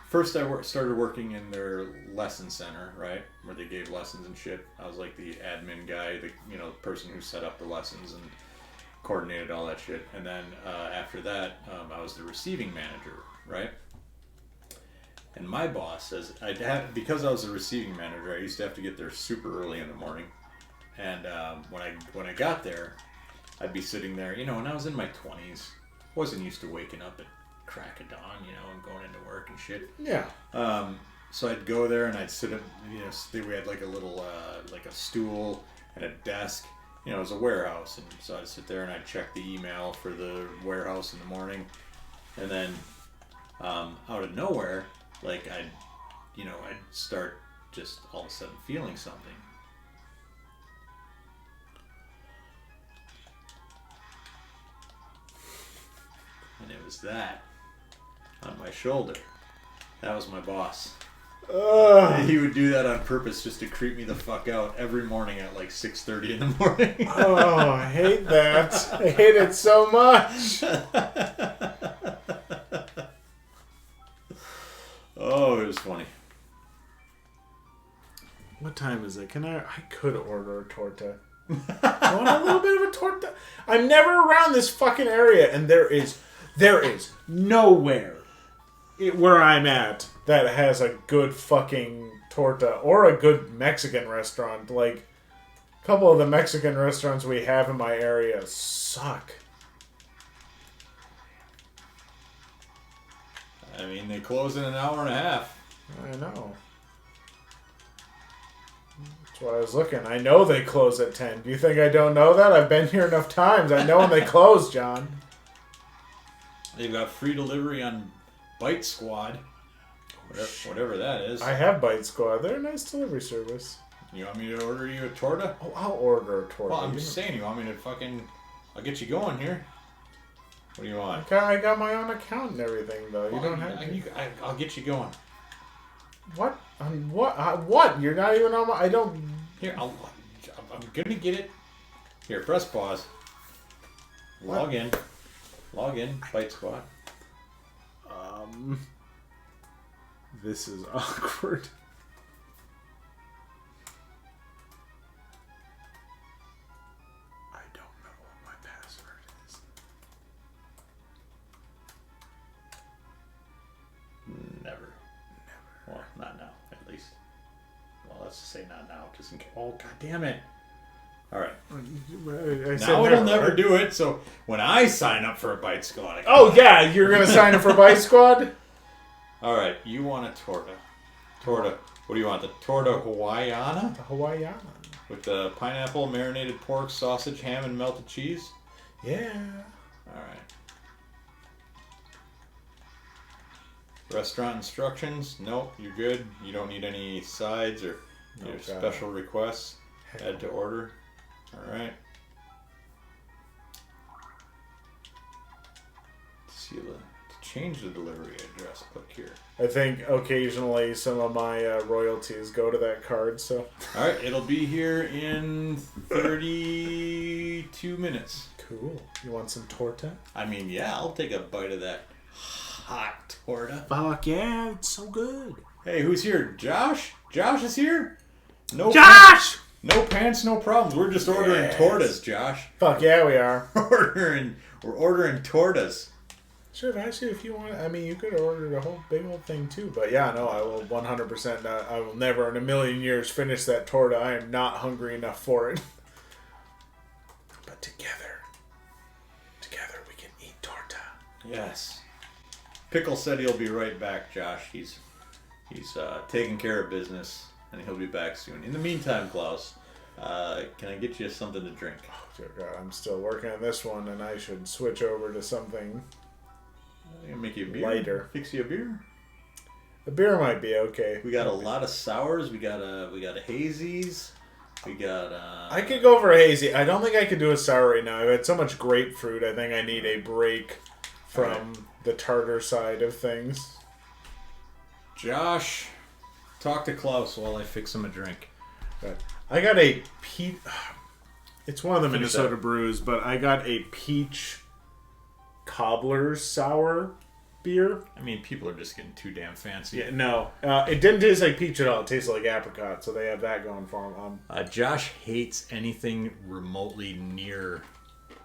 first I started working in their lesson center, right, where they gave lessons and shit. I was like the admin guy, the person who set up the lessons and coordinated all that shit. And then after that, I was the receiving manager, right? And my boss says because I was a receiving manager, I used to have to get there super early in the morning. And when I got there, I'd be sitting there, when I was in my 20s, wasn't used to waking up at crack of dawn, and going into work and shit. Yeah. So I'd go there and I'd sit up, we had like a little, like a stool and a desk. It was a warehouse, and so I'd sit there and I'd check the email for the warehouse in the morning, and then out of nowhere, like I'd start just all of a sudden feeling something, And it was that on my shoulder. That was my boss. He would do that on purpose just to creep me the fuck out every morning at like 6:30 in the morning. Oh, I hate that. I hate it so much. Oh, it was funny. What time is it? I could order a torta. I want a little bit of a torta. I'm never around this fucking area, and there is nowhere where I'm at that has a good fucking torta or a good Mexican restaurant. Like, a couple of the Mexican restaurants we have in my area suck. I mean, they close in an hour and a half. I know. That's why I was looking. I know they close at 10. Do you think I don't know that? I've been here enough times. I know when they close, John. They've got free delivery on Bite Squad. Whatever that is. I have Bite Squad. They're a nice delivery service. You want me to order you a torta? Oh, I'll order a torta. Well, I'm just saying, you want me to fucking... I'll get you going here. What do you want? I got my own account and everything, though. You don't have to. I'll get you going. What? What? You're not even on my... I don't... Here, I'm gonna get it. Here, press pause. Log in. Bite Squad. This is awkward. I don't know what my password is. Never. Well, not now, at least. Well, let's just say not now, just in case. Oh, god damn it. Alright. Now it'll never do it, so when I sign up for a Bite Squad... yeah, you're going to sign up for Bite Squad? Alright, you want a torta. Torta. What do you want? The torta Hawaiiana? The Hawaiiana. With the pineapple, marinated pork, sausage, ham, and melted cheese? Yeah. Alright. Restaurant instructions? Nope, you're good. You don't need any sides or special requests. Add to order. Alright. To change the delivery address, click here. I think occasionally some of my royalties go to that card, so... Alright, it'll be here in 32 minutes. Cool. You want some torta? I mean, yeah, I'll take a bite of that hot torta. Fuck yeah, it's so good. Hey, who's here? Josh? Josh is here? No Josh! No pants, no problems. We're just ordering tortas, Josh. Fuck yeah, we are. We're ordering tortas. Sure, actually, if you want, I mean, you could order the whole big old thing too. But yeah, no, I will 100%. I will never in a million years finish that torta. I am not hungry enough for it. But together we can eat torta. Yes. Pickle said he'll be right back, Josh. He's taking care of business, and he'll be back soon. In the meantime, Klaus, can I get you something to drink? Oh, dear God, I'm still working on this one, and I should switch over to something Make you a beer. Lighter. Fix you a beer. A beer might be okay. We got a lot of sours. We got a hazies. We got. I could go for a hazy. I don't think I could do a sour right now. I've had so much grapefruit. I think I need a break from the tartar side of things. Josh, talk to Klaus while I fix him a drink. I got a peach. It's one of the Minnesota brews, but I got a peach cobbler's sour beer. I mean, people are just getting too damn fancy. Yeah, no. It didn't taste like peach at all. It tasted like apricot, so they have that going for them. Josh hates anything remotely near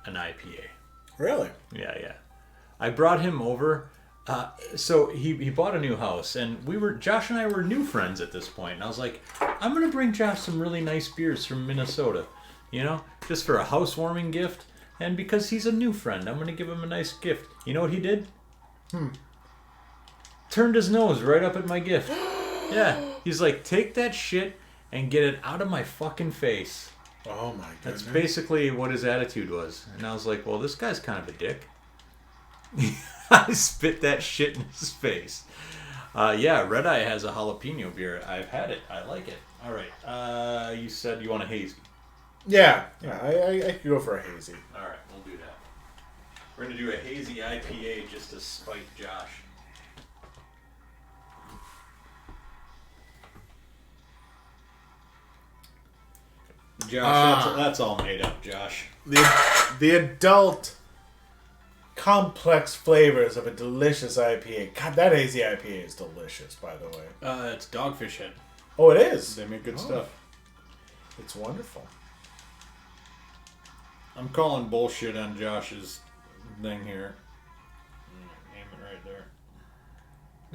an IPA. Really? Yeah. I brought him over. So he bought a new house, and Josh and I were new friends at this point. And I was like, I'm going to bring Josh some really nice beers from Minnesota, just for a housewarming gift. And because he's a new friend, I'm going to give him a nice gift. You know what he did? Turned his nose right up at my gift. Yeah. He's like, take that shit and get it out of my fucking face. Oh my goodness. That's basically what his attitude was. And I was like, well, this guy's kind of a dick. I spit that shit in his face. Red Eye has a jalapeno beer. I've had it. I like it. All right. You said you want a hazy. Yeah. I could go for a hazy. All right, we'll do that. We're gonna do a hazy IPA just to spite Josh. Josh, that's all made up, Josh. The adult complex flavors of a delicious IPA. God, that hazy IPA is delicious, by the way. It's Dogfish Head. Oh, it is? They make good stuff. It's wonderful. I'm calling bullshit on Josh's thing here. Name it right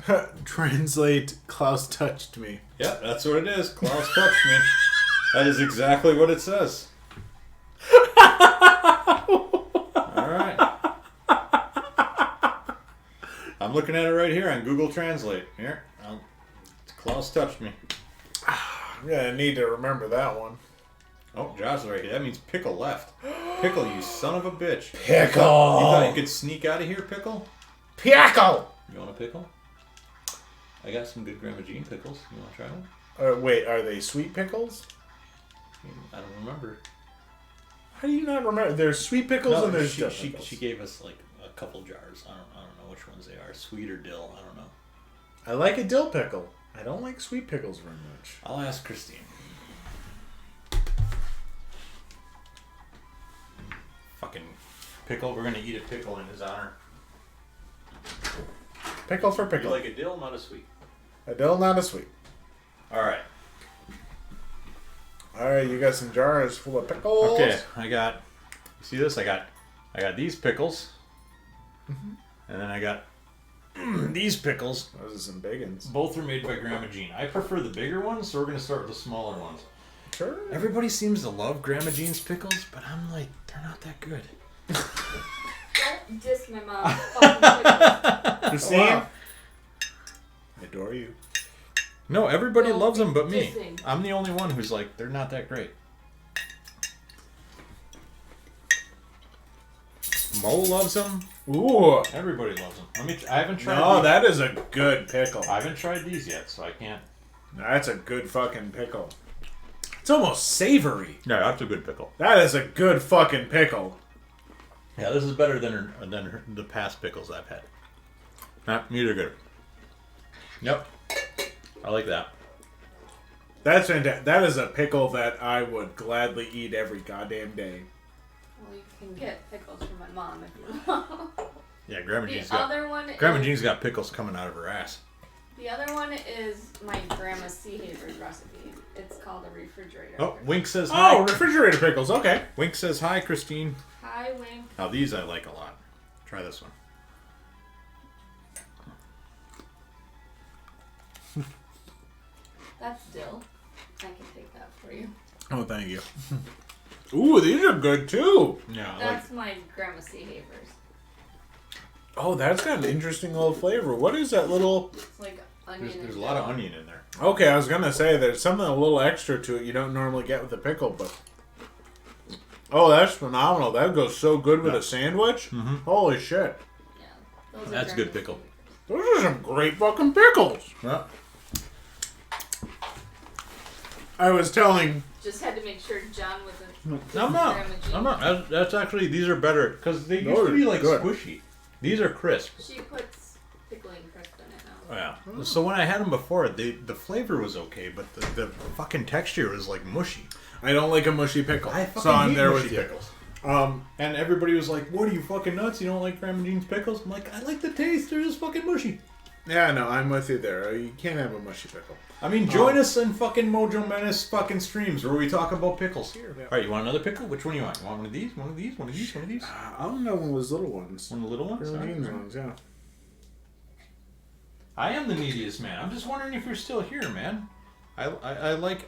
there. Translate, Klaus touched me. Yep, that's what it is. Klaus touched me. That is exactly what it says. Alright. I'm looking at it right here on Google Translate. Here. Klaus touched me. I'm gonna need to remember that one. Oh, Josh's right here. That means Pickle left. Pickle, you son of a bitch. Pickle! You thought you could sneak out of here, Pickle? Pickle! You want a pickle? I got some good Grandma Jean pickles. You want to try one? Wait, are they sweet pickles? I don't remember. How do you not remember? There's sweet pickles and there's dill pickles. She gave us like a couple jars. I don't know which ones they are. Sweet or dill. I don't know. I like a dill pickle. I don't like sweet pickles very much. I'll ask Christine. Fucking pickle. We're gonna eat a pickle in his honor. Pickle for pickle. You like a dill, not a sweet. A dill, not a sweet. Alright. Alright, you got some jars full of pickles. Okay, I got. You see this? I got these pickles. Mm-hmm. And then I got these pickles. Those are some big ones. Both are made by Grandma Jean. I prefer the bigger ones, so we're gonna start with the smaller ones. Sure. Everybody seems to love Grandma Jean's pickles, but I'm like, they're not that good. Don't diss my mom. Fucking pickles. Christine, Wow. I adore you. No, everybody Don't loves them but me. dissing. I'm the only one who's like, they're not that great. Mo loves them. Ooh. Everybody loves them. I haven't tried. No, these. that is a good pickle. I haven't tried these yet, so I can't. That's a good fucking pickle. It's almost savory. Yeah, that's a good pickle. That is a good fucking pickle. Yeah, this is better than the past pickles I've had. These are good. Yep. I like that. That's fantastic. That is a pickle that I would gladly eat every goddamn day. Well, you can get pickles from my mom if you want. Yeah, Grandma The Jean's other one Jean's got pickles coming out of her ass. The other one is my grandma's sea havers recipe. It's called a refrigerator. Oh, Wink says hi. Oh, refrigerator pickles. Okay. Wink says hi, Christine. Hi, Wink. Now these I like a lot. Try this one. That's dill. I can take that for you. Oh, thank you. Ooh, these are good too. Yeah, That's my grandma's sea havers. Oh, that's got an interesting little flavor. What is that little... It's like onion. there's a lot of onion in there. Okay, I was going to say, there's something a little extra to it you don't normally get with a pickle, but... Oh, that's phenomenal. That goes so good with a sandwich. Mm-hmm. Holy shit. Yeah, those are That's a good grandma's pickle. sea Those are some great fucking pickles. Yeah. I was telling... havers. Just had to make sure John wasn't. I'm not. Grandma Jean. I'm not. That's actually, these are better because they used Those to be are like good. squishy. These are crisp. She puts pickling crisp in it now. Yeah. So when I had them before, the flavor was okay, but the fucking texture was like mushy. I don't like a mushy pickle. I fucking so I'm hate there mushy with you. pickles. Um, And everybody was like, "What are you fucking nuts? You don't like Grandma Jean's pickles?" I'm like, "I like the taste. They're just fucking mushy." yeah, no, I'm with you there. You can't have a mushy pickle. I mean, join us in fucking MoJo Menace fucking streams where we talk about pickles. Yeah. All right, you want another pickle? Which one you want? You want one of these? One of these? One of these? One of these? I don't know one of those little ones. One of the little ones? Grandma All right, Jean's all right. ones, yeah. I am the neediest man. I'm just wondering if you're still here, man. I like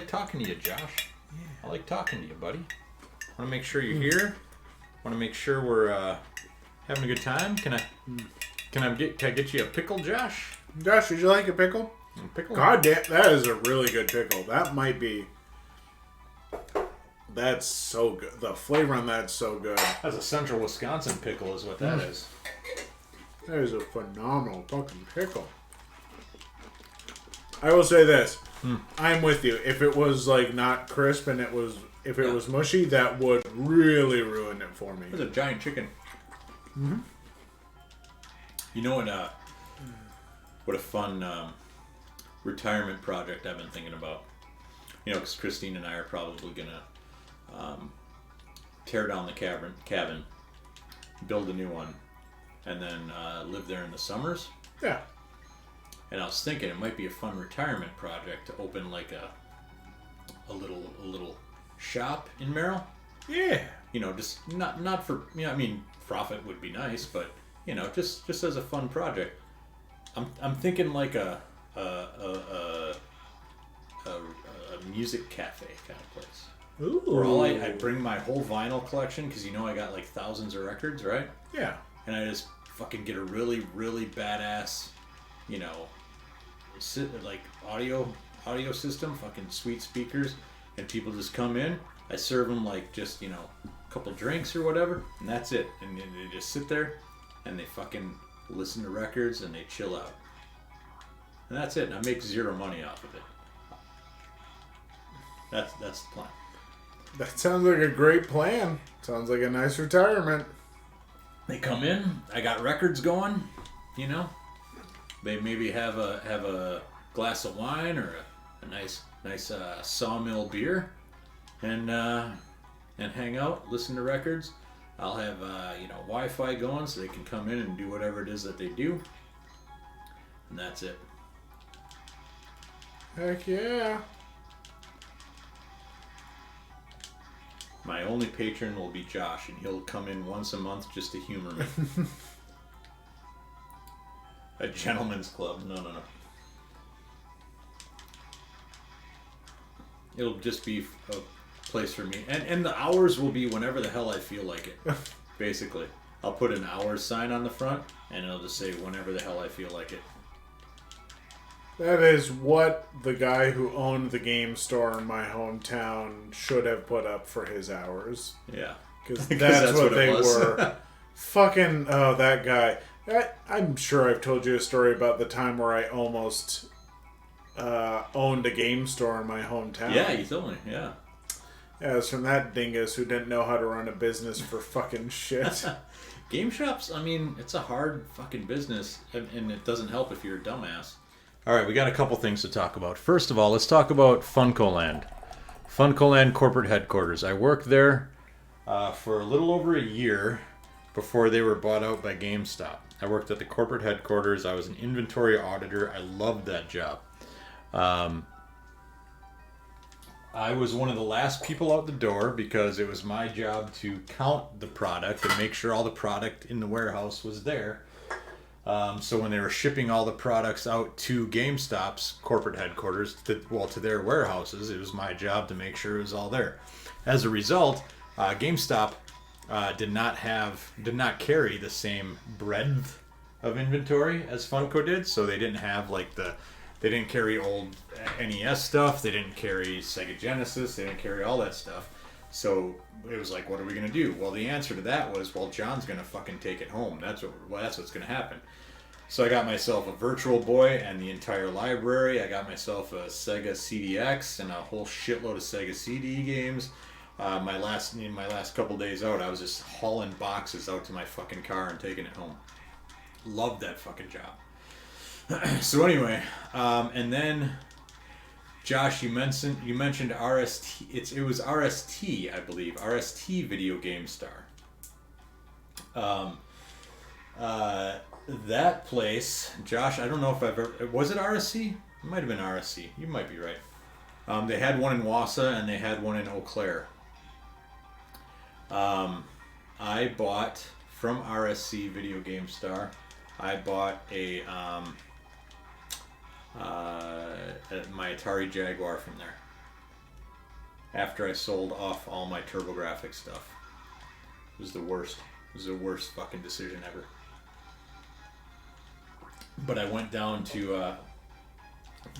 talking to you, Josh. Yeah. I like talking to you, buddy. Want to make sure you're here. Want to make sure we're having a good time. Can I get you a pickle, Josh? Josh, did you like a pickle? A pickle? God damn, that is a really good pickle. That might be... That's so good. The flavor on that's so good. That's a Central Wisconsin pickle, is what that is. That is a phenomenal fucking pickle. I will say this. I'm with you. If it was like not crisp and if it was mushy, that would really ruin it for me. There's a giant chicken. Mm-hmm. You know what a fun retirement project I've been thinking about. You know, because Christine and I are probably gonna tear down the cabin, build a new one, and then live there in the summers. Yeah. And I was thinking it might be a fun retirement project to open like a little shop in Merrill. Yeah. You know, just not for, you know, I mean, profit would be nice, but you know, just as a fun project. I'm thinking like a music cafe kind of place. Ooh. Where I bring my whole vinyl collection, because you know I got like thousands of records, right? Yeah. And I just fucking get a really, really badass, you know, like audio system, fucking sweet speakers, and people just come in. I serve them like just, you know, a couple drinks or whatever, and that's it. And they just sit there and they fucking listen to records and they chill out. And that's it. And I make zero money off of it. That's the plan. That sounds like a great plan. Sounds like a nice retirement. They come in, I got records going, you know. They maybe have a glass of wine or a nice sawmill beer, and hang out, listen to records. I'll have you know, Wi-Fi going so they can come in and do whatever it is that they do, and that's it. Heck yeah. My only patron will be Josh, and he'll come in once a month just to humor me. A gentleman's club. No. It'll just be a place for me. And the hours will be whenever the hell I feel like it, basically. I'll put an hours sign on the front, and it'll just say whenever the hell I feel like it. That is what the guy who owned the game store in my hometown should have put up for his hours. Yeah. Because that's what they were. Fucking, oh, that guy. I'm sure I've told you a story about the time where I almost owned a game store in my hometown. Yeah, you told me, yeah. Yeah, it was from that dingus who didn't know how to run a business for fucking shit. Game shops, I mean, it's a hard fucking business, and it doesn't help if you're a dumbass. All right, we got a couple things to talk about. First of all, let's talk about Funcoland. Funcoland corporate headquarters. I worked there for a little over a year before they were bought out by GameStop. I worked at the corporate headquarters. I was an inventory auditor. I loved that job. I was one of the last people out the door because it was my job to count the product and make sure all the product in the warehouse was there. So when they were shipping all the products out to GameStop's corporate headquarters, to their warehouses, it was my job to make sure it was all there. As a result, GameStop did not carry the same breadth of inventory as Funko did, so they didn't have they didn't carry old NES stuff, they didn't carry Sega Genesis, they didn't carry all that stuff. So it was like, what are we gonna do? Well, the answer to that was, well, John's gonna fucking take it home. That's what's gonna happen. So I got myself a Virtual Boy and the entire library. I got myself a Sega CDX and a whole shitload of Sega CD games. In my last couple days out, I was just hauling boxes out to my fucking car and taking it home. Loved that fucking job. So anyway, and then Josh, you mentioned RST. It was RST, I believe. RST Video Game Star. That place, Josh. I don't know if I've ever. Was it RSC? It might have been RSC. You might be right. They had one in Wausau and they had one in Eau Claire. I bought from RSC Video Game Star. I bought my Atari Jaguar from there. After I sold off all my TurboGrafx stuff. It was the worst. It was the worst fucking decision ever. But I went down to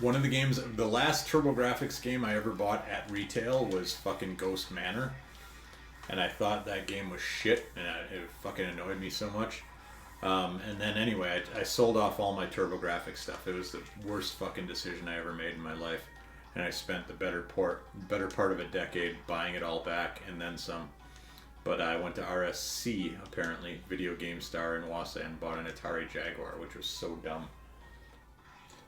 one of the games. The last TurboGrafx game I ever bought at retail was fucking Ghost Manor. And I thought that game was shit, and it fucking annoyed me so much. And then anyway, I sold off all my TurboGrafx stuff. It was the worst fucking decision I ever made in my life. And I spent the better part of a decade buying it all back and then some. But I went to RSC, apparently, Video Game Star in Wassa, and bought an Atari Jaguar, which was so dumb.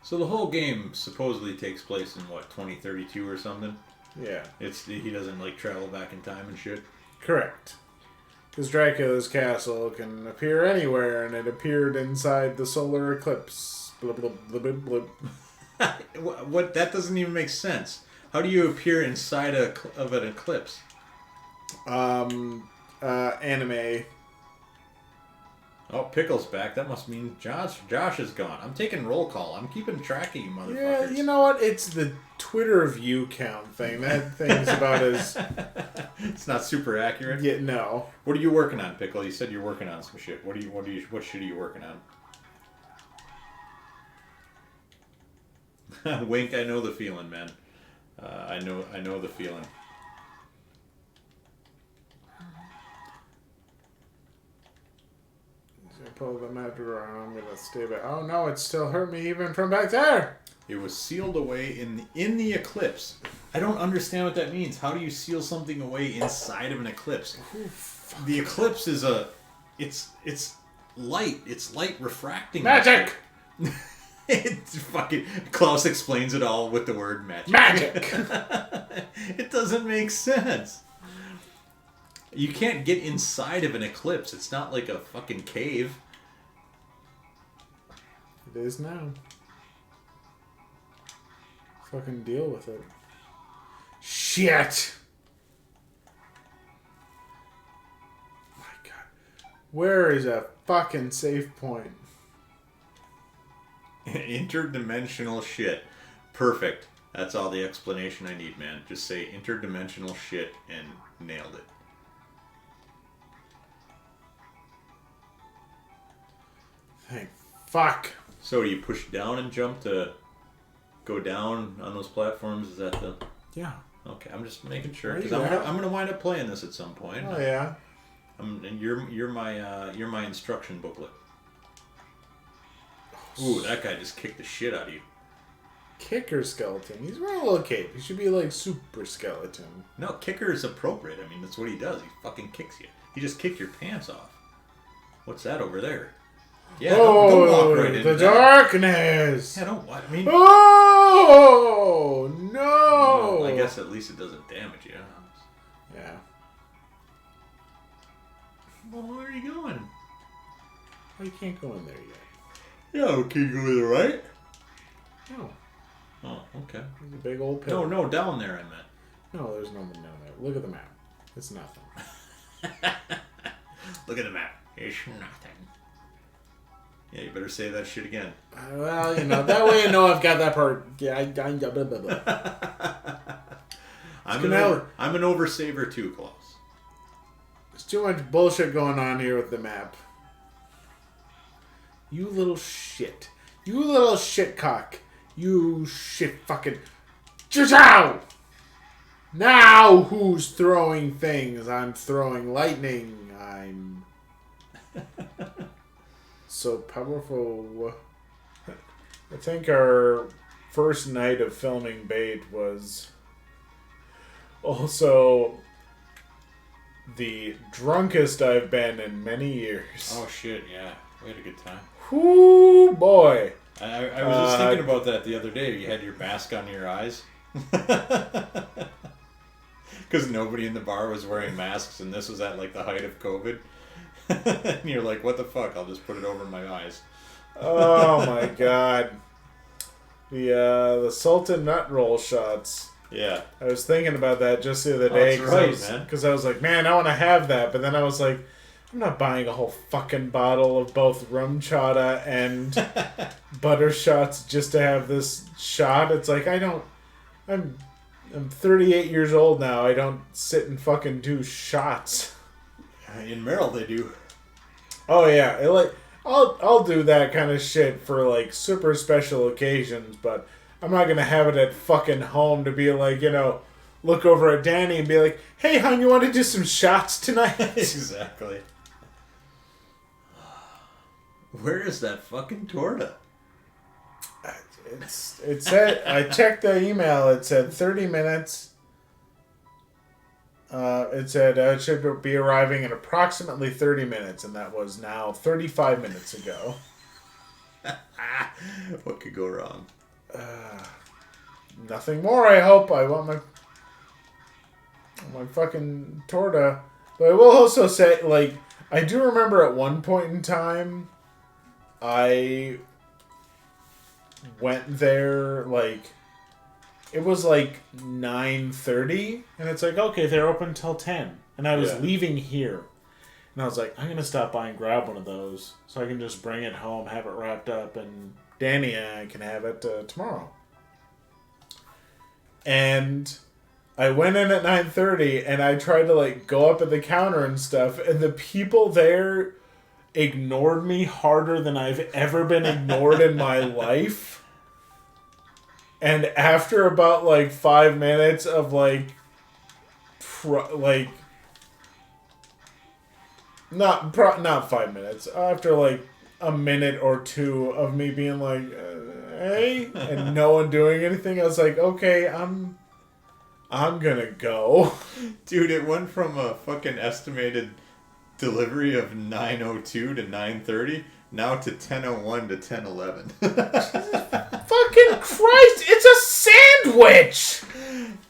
So the whole game supposedly takes place in, 2032 or something? Yeah. He doesn't, travel back in time and shit? Correct. Because Dracula's castle can appear anywhere, and it appeared inside the solar eclipse. Blub, blub, blub, blub, blub. What? That doesn't even make sense. How do you appear inside of an eclipse? Anime. Oh, Pickle's back. That must mean Josh is gone. I'm taking roll call. I'm keeping track of you, motherfuckers. Yeah, you know what? It's the Twitter view count thing. That thing's about as... It's not super accurate? Yeah, no. What are you working on, Pickle? You said you're working on some shit. What shit are you working on? Wink, I know the feeling, man. I know the feeling. Pull the map around. I'm gonna stay back. Oh no, it still hurt me even from back there. It was sealed away in the eclipse. I don't understand what that means. How do you seal something away inside of an eclipse? The eclipse is it's light. It's light refracting. Magic. It's fucking Klaus explains it all with the word magic. Magic. It doesn't make sense. You can't get inside of an eclipse. It's not like a fucking cave. It is now. Fucking deal with it. Shit! My God. Where is a fucking safe point? Interdimensional shit. Perfect. That's all the explanation I need, man. Just say interdimensional shit and nailed it. Thank fuck. So do you push down and jump to go down on those platforms? Is that the... Yeah. Okay, I'm just making sure. Are you Because there? I'm gonna wind up playing this at some point. Oh yeah. And you're my instruction booklet. Ooh, that guy just kicked the shit out of you. Kicker skeleton. He's wearing a little cape. He should be like super skeleton. No, kicker is appropriate. I mean, that's what he does. He fucking kicks you. He just kicked your pants off. What's that over there? Yeah, don't walk right into the that. darkness. Yeah, don't what? I mean, oh no! well, I guess at least it doesn't damage you. Yeah. Well, where are you going? Oh, you can't go in there yet. Yeah, okay, go to the right. No. Oh, okay. There's a big old pillar. No, down there. I meant. No, there's nothing down there. Look at the map. It's nothing. Look at the map. It's nothing. Yeah, you better say that shit again. Well, that way I know I've got that part. Yeah, blah, blah, blah. I'm an oversaver too, Klaus. There's too much bullshit going on here with the map. You little shit. You little shitcock. You shit fucking... Chow! Now who's throwing things? I'm throwing lightning. I'm... so powerful. I think our first night of filming Bait was also the drunkest I've been in many years. Oh shit, yeah. We had a good time. Whoo boy. I was just thinking about that the other day. You had your mask on your eyes. Because nobody in the bar was wearing masks, and this was at like the height of COVID. And you're like, what the fuck? I'll just put it over my eyes. Oh my god. The Sultan nut roll shots. Yeah. I was thinking about that just the other day. That's right, man. Because I was like, man, I want to have that. But then I was like, I'm not buying a whole fucking bottle of both rum chata and butter shots just to have this shot. It's like, I'm 38 years old now. I don't sit and fucking do shots. In Merrill, they do. Oh yeah, I'll do that kind of shit for like super special occasions, but I'm not gonna have it at fucking home to be like, look over at Danny and be like, hey hon, you want to do some shots tonight? Exactly. Where is that fucking torta? It said, I checked the email, it said 30 minutes. It said it should be arriving in approximately 30 minutes, and that was now 35 minutes ago. What could go wrong? Nothing more, I hope. I want my fucking torta. But I will also say, like, I do remember at one point in time, I went there, like, it was like 9:30, and it's like, okay, they're open till 10. And I was leaving here. And I was like, I'm going to stop by and grab one of those so I can just bring it home, have it wrapped up, and Danny and I can have it tomorrow. And I went in at 9:30, and I tried to, like, go up at the counter and stuff, and the people there ignored me harder than I've ever been ignored in my life. And after about, like, 5 minutes of, like, not 5 minutes. After, like, a minute or two of me being like, hey, and no one doing anything, I was like, okay, I'm gonna go. Dude, it went from a fucking estimated delivery of 9:02 to 9:30, now to 10:01 to 10:11. Fucking Christ, it's a sandwich!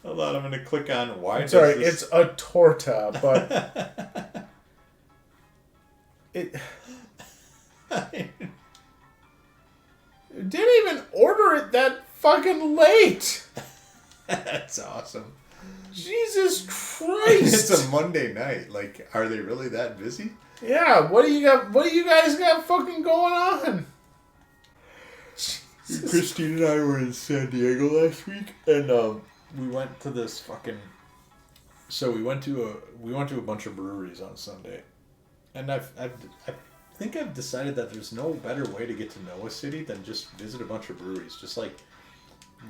Hold on, I'm gonna click on why. Sorry, it's a torta, but it didn't even order it that fucking late. That's awesome. Jesus Christ! It's a Monday night. Like, are they really that busy? Yeah. What do you got? What do you guys got fucking going on? Christine and I were in San Diego last week, and we went to this fucking. So we went to a bunch of breweries on Sunday, and I think I've decided that there's no better way to get to know a city than just visit a bunch of breweries. Just like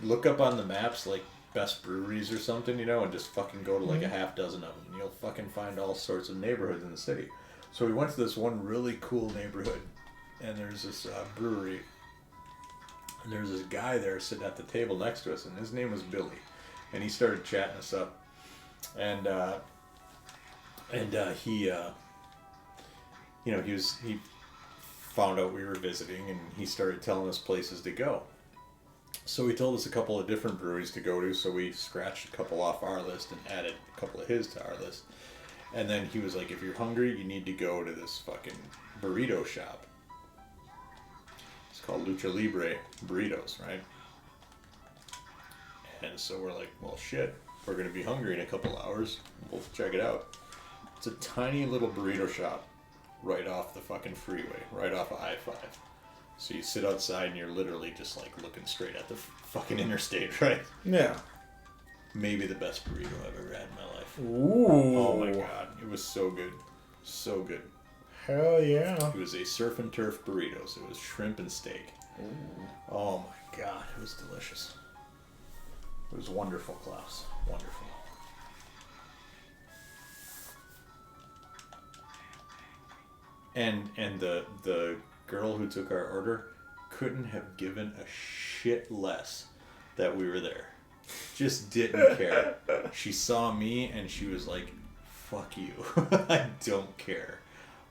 look up on the maps like best breweries or something, and just fucking go to like a half dozen of them, and you'll fucking find all sorts of neighborhoods in the city. So we went to this one really cool neighborhood, and there's this brewery. And there's this guy there sitting at the table next to us, and his name was Billy, and he started chatting us up, and he found out we were visiting, and he started telling us places to go. So he told us a couple of different breweries to go to, so we scratched a couple off our list and added a couple of his to our list, and then he was like, if you're hungry, you need to go to this fucking burrito shop. It's called Lucha Libre Burritos, right? And so we're like, well, shit, we're going to be hungry in a couple hours. We'll check it out. It's a tiny little burrito shop right off the fucking freeway, right off of I-5. So you sit outside and you're literally just like looking straight at the fucking interstate, right? Yeah. Maybe the best burrito I've ever had in my life. Ooh. Oh my god, it was so good. So good. Hell yeah. It was a surf and turf burritos. It was shrimp and steak. Ooh. Oh my god, it was delicious. It was wonderful, Klaus. Wonderful. And the girl who took our order couldn't have given a shit less that we were there. Just didn't care. She saw me and she was like, fuck you. I don't care.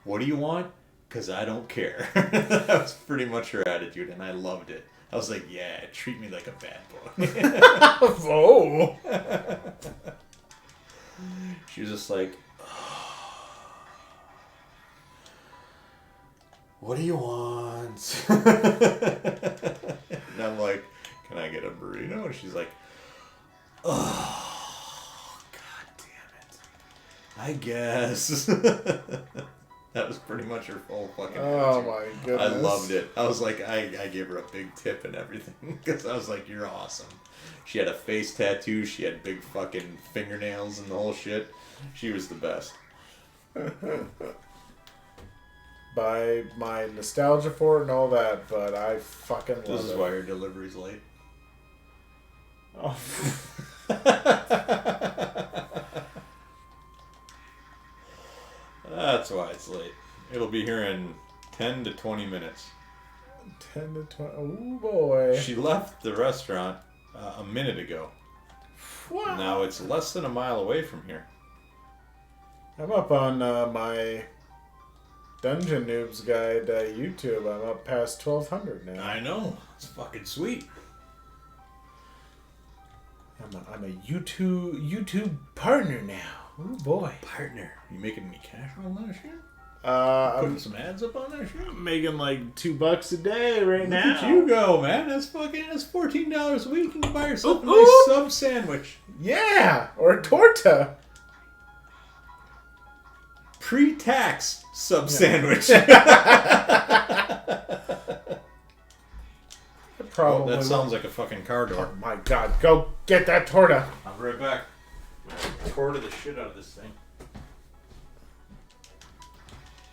What do you want? Because I don't care. That was pretty much her attitude, and I loved it. I was like, yeah, treat me like a bad boy. Oh. She was just like, oh, what do you want? And I'm like, can I get a burrito? And she's like, oh, god damn it. I guess. That was pretty much her full fucking attitude. Oh my goodness. I loved it. I was like, I gave her a big tip and everything. Because I was like, you're awesome. She had a face tattoo. She had big fucking fingernails and the whole shit. She was the best. By my nostalgia for it and all that, but I fucking love it. This is why your delivery's late. Oh. That's why it's late. It'll be here in 10 to 20 minutes. 10 to 20. Oh boy. She left the restaurant a minute ago. Wow. Now it's less than a mile away from here. I'm up on my Dungeon Noobs Guide YouTube. I'm up past 1,200 now. I know. It's fucking sweet. I'm a YouTube partner now. Oh boy. Partner. You making any cash on that shit? I'm Putting some ads up on that shit? making like $2 a day right now. Look at you go, man. That's $14 a week. You can buy yourself a Ooh, nice ooh. sub sandwich. Yeah, or TORTA. Pre-tax sub sandwich. Probably. That sounds like a fucking car door. Oh my god, go get that TORTA. I'll be right back. Torta the shit out of this thing.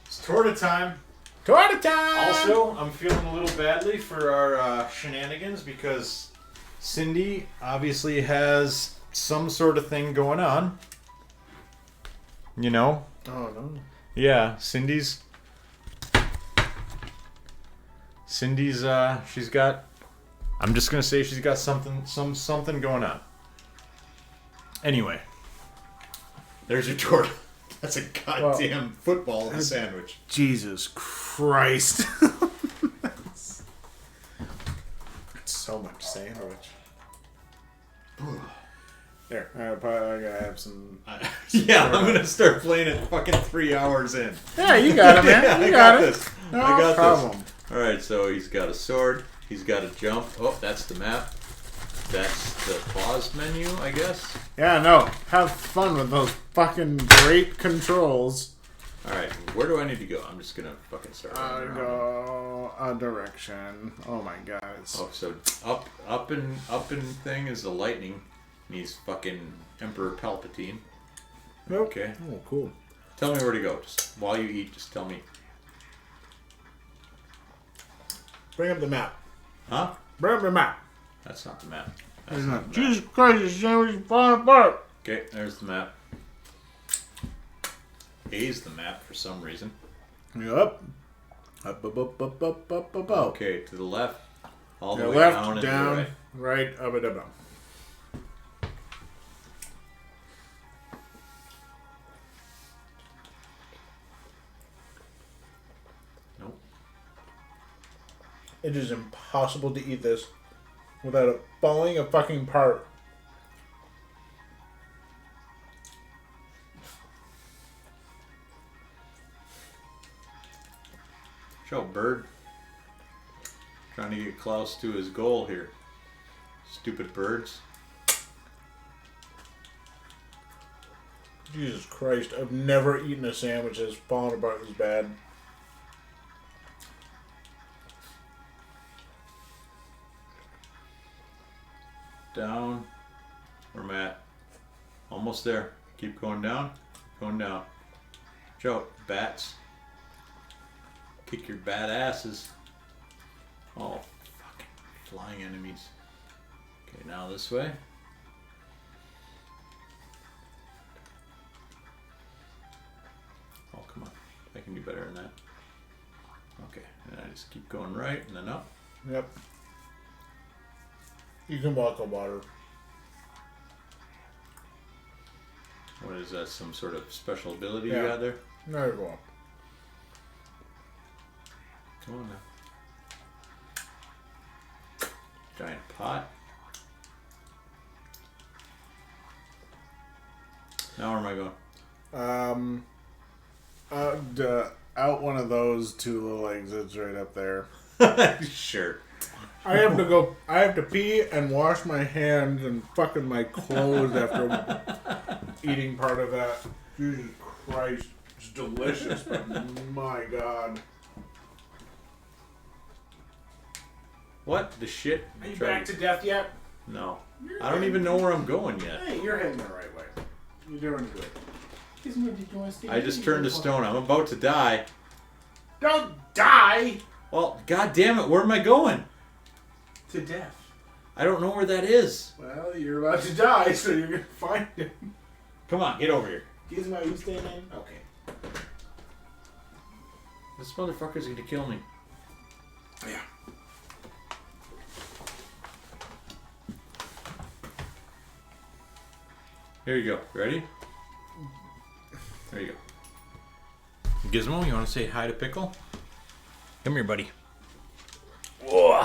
It's Torta time. TORTA time! Also, I'm feeling a little badly for our shenanigans because Cindy obviously has some sort of thing going on. You know? Oh no. Yeah, Cindy's she's got, I'm just gonna say she's got something going on. Anyway, there's your torta. That's a goddamn football of a sandwich. Jesus Christ. That's so much sandwich. There, I gotta have some. Yeah, I'm gonna start playing it fucking 3 hours in. Yeah, you got it, man. Yeah, You I got it. this. No I got problem. this. All right, so he's got a sword. He's got a jump. Oh, that's the map. That's the pause menu, I guess. Yeah, no. Have fun with those fucking great controls. All right, where do I need to go? I'm just gonna fucking start. Go a direction. Oh my god. Oh, so up and thing is the lightning. And he's fucking Emperor Palpatine. Okay. Oh, cool. Tell me where to go. Just while you eat, just tell me. Bring up the map. Huh? Bring up the map. That's not the map. That's not. Jesus Christ, this sandwich is falling apart. Okay, there's the map. A's the map for some reason. Up. Up. Okay, to the left. All the way left, down, and down, to the right. right, up, and down. Nope. It is impossible to eat this without it falling fucking apart. Show bird. Trying to get Klaus to his goal here. Stupid birds. Jesus Christ, I've never eaten a sandwich that's fallen apart this bad. Down. Where I'm at. Almost there. Keep going down. Going down. Joe, bats. Kick your bat asses. Oh, fucking flying enemies. Okay, now this way. Oh, come on. I can do better than that. Okay, and I just keep going right and then up. Yep. You can walk on water. What is that? Some sort of special ability Yeah. you got there? There you go. Come on now. Giant pot. Now where am I going? Out one of those two little exits right up there. Sure. I have to go. I have to pee and wash my hands and fucking my clothes after eating part of that. Jesus Christ, it's delicious, but my God. What the shit? Are you back to death yet? No. I don't even know where I'm going yet. Hey, you're heading the right way. You're doing good. I just turned to stone. I'm about to die. Don't die! Well, god damn it, where am I going? To death. I don't know where that is. Well, you're about to die, so you're gonna find him. Come on, get over here. Gizmo, you staying in? Okay. This motherfucker's gonna kill me. Yeah. Here you go. Ready? There you go. Gizmo, you want to say hi to Pickle? Come here, buddy. Oh,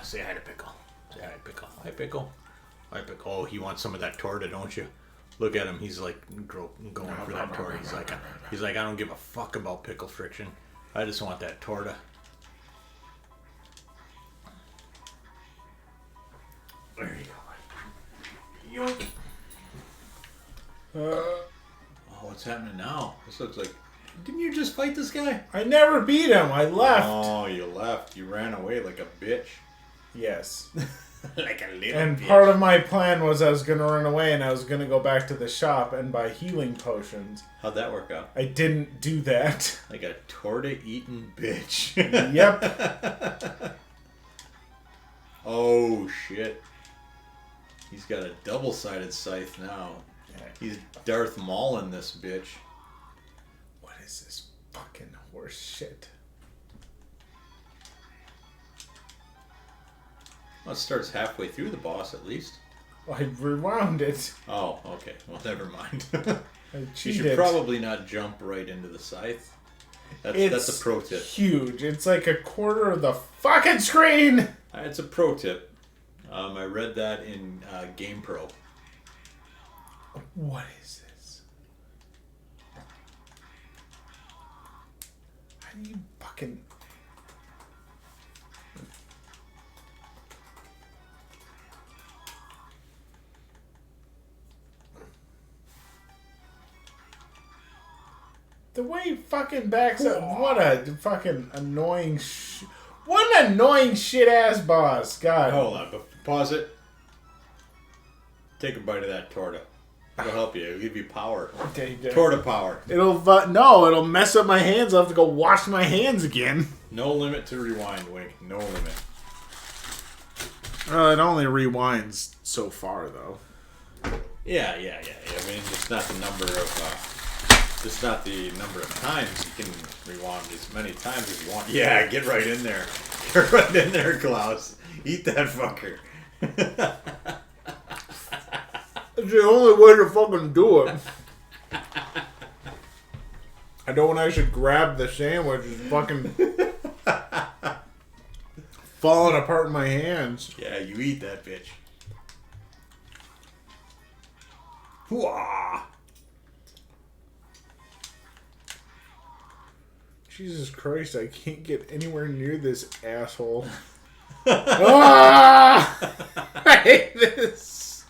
say hi to Pickle. Say hi to Pickle. Hi, Pickle. Hi, Pickle. Oh, he wants some of that torta, don't you? Look at him. He's like going for that torta. He's like, I don't give a fuck about pickle friction. I just want that torta. There you go. Yoink. Oh, what's happening now? This looks like... Didn't you just fight this guy? I never beat him. I left. Oh, you left. You ran away like a bitch. Yes. Like a little And bitch. part of my plan was I was going to run away and I was going to go back to the shop and buy healing potions. How'd that work out? I didn't do that. Like a torta-eating bitch. Yep. Oh, shit. He's got a double-sided scythe now. He's Darth Maulin' this bitch. What is this fucking horse shit? Well, it starts halfway through the boss, at least. Well, I rewound it. Oh, okay. Well, never mind. I You cheated. should probably not jump right into the scythe. That's a pro tip. Huge. It's like a quarter of the fucking screen. It's a pro tip. I read that in Game Pro. What is this? How do you fucking... The way he fucking backs up. What a fucking annoying what an annoying shit ass boss. God. Hold on, but pause it. Take a bite of that torta. It'll help you. It'll give you power. Torta power. It'll mess up my hands. I'll have to go wash my hands again. No limit to rewind, Wink. No limit. It only rewinds so far, though. Yeah. I mean, it's not the number of times you can rewind as many times as you want. Yeah, get right in there. Get right in there, Klaus. Eat that fucker. It's the only way to fucking do it. I know when I should grab the sandwich, it's fucking falling apart in my hands. Yeah, you eat that bitch. Hooah! Jesus Christ, I can't get anywhere near this asshole. Ah! I hate this.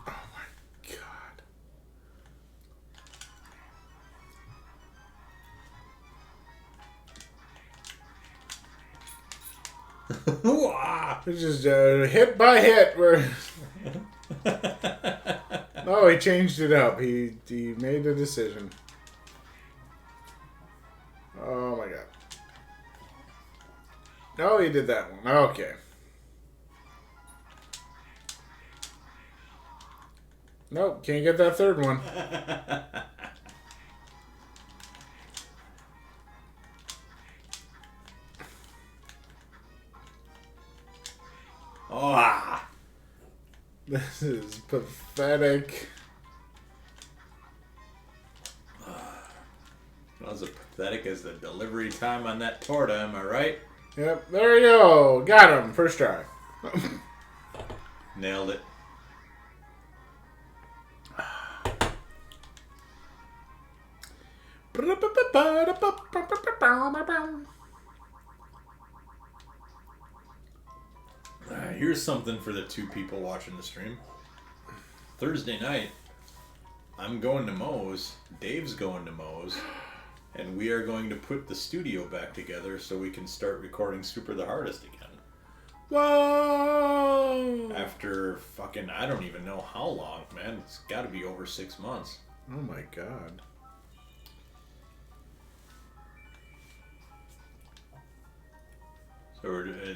Oh my God. Hooah! It's just hit by hit. No, he changed it up. He made a decision. Oh my God. No, he did that one. Okay. Nope, can't get that third one. Oh, This is pathetic. not as pathetic as the delivery time on that torta, am I right? Yep, there you go. Got him. First try. Nailed it. Here's something for the two people watching the stream. Thursday night, I'm going to MoJo's, Dave's going to MoJo's, and we are going to put the studio back together so we can start recording Super the Hardest again. Whoa! After fucking, I don't even know how long, man. It's got to be over 6 months. Oh my God.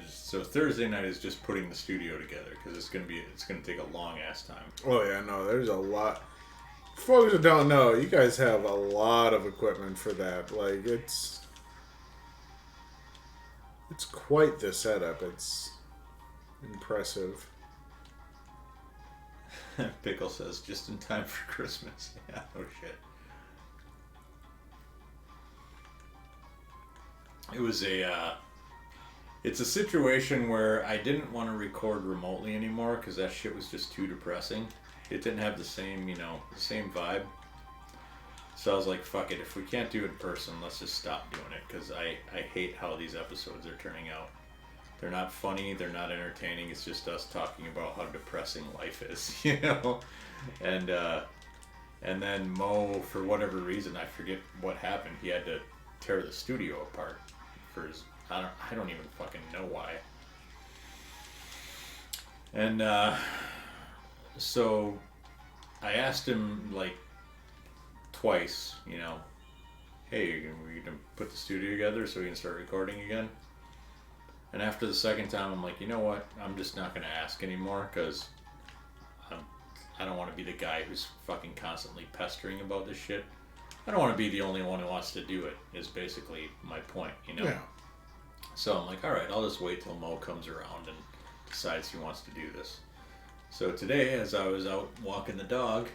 So Thursday night is just putting the studio together because it's gonna take a long ass time. Oh yeah, no, there's a lot. Folks that don't know, you guys have a lot of equipment for that. Like it's quite the setup. It's Impressive. Pickle says, just in time for Christmas. Yeah, oh shit. It was it's a situation where I didn't want to record remotely anymore because that shit was just too depressing. It didn't have the same, the same vibe. So I was like, fuck it, if we can't do it in person, let's just stop doing it because I hate how these episodes are turning out. They're not funny, they're not entertaining, it's just us talking about how depressing life is, And then Mo, for whatever reason, I forget what happened, he had to tear the studio apart for his, I don't even fucking know why. And so I asked him like twice, hey, we gonna put the studio together so we can start recording again? And after the second time, I'm like, you know what? I'm just not going to ask anymore because I don't want to be the guy who's fucking constantly pestering about this shit. I don't want to be the only one who wants to do it, is basically my point, Yeah. So I'm like, all right, I'll just wait till Mo comes around and decides he wants to do this. So today, as I was out walking the dog,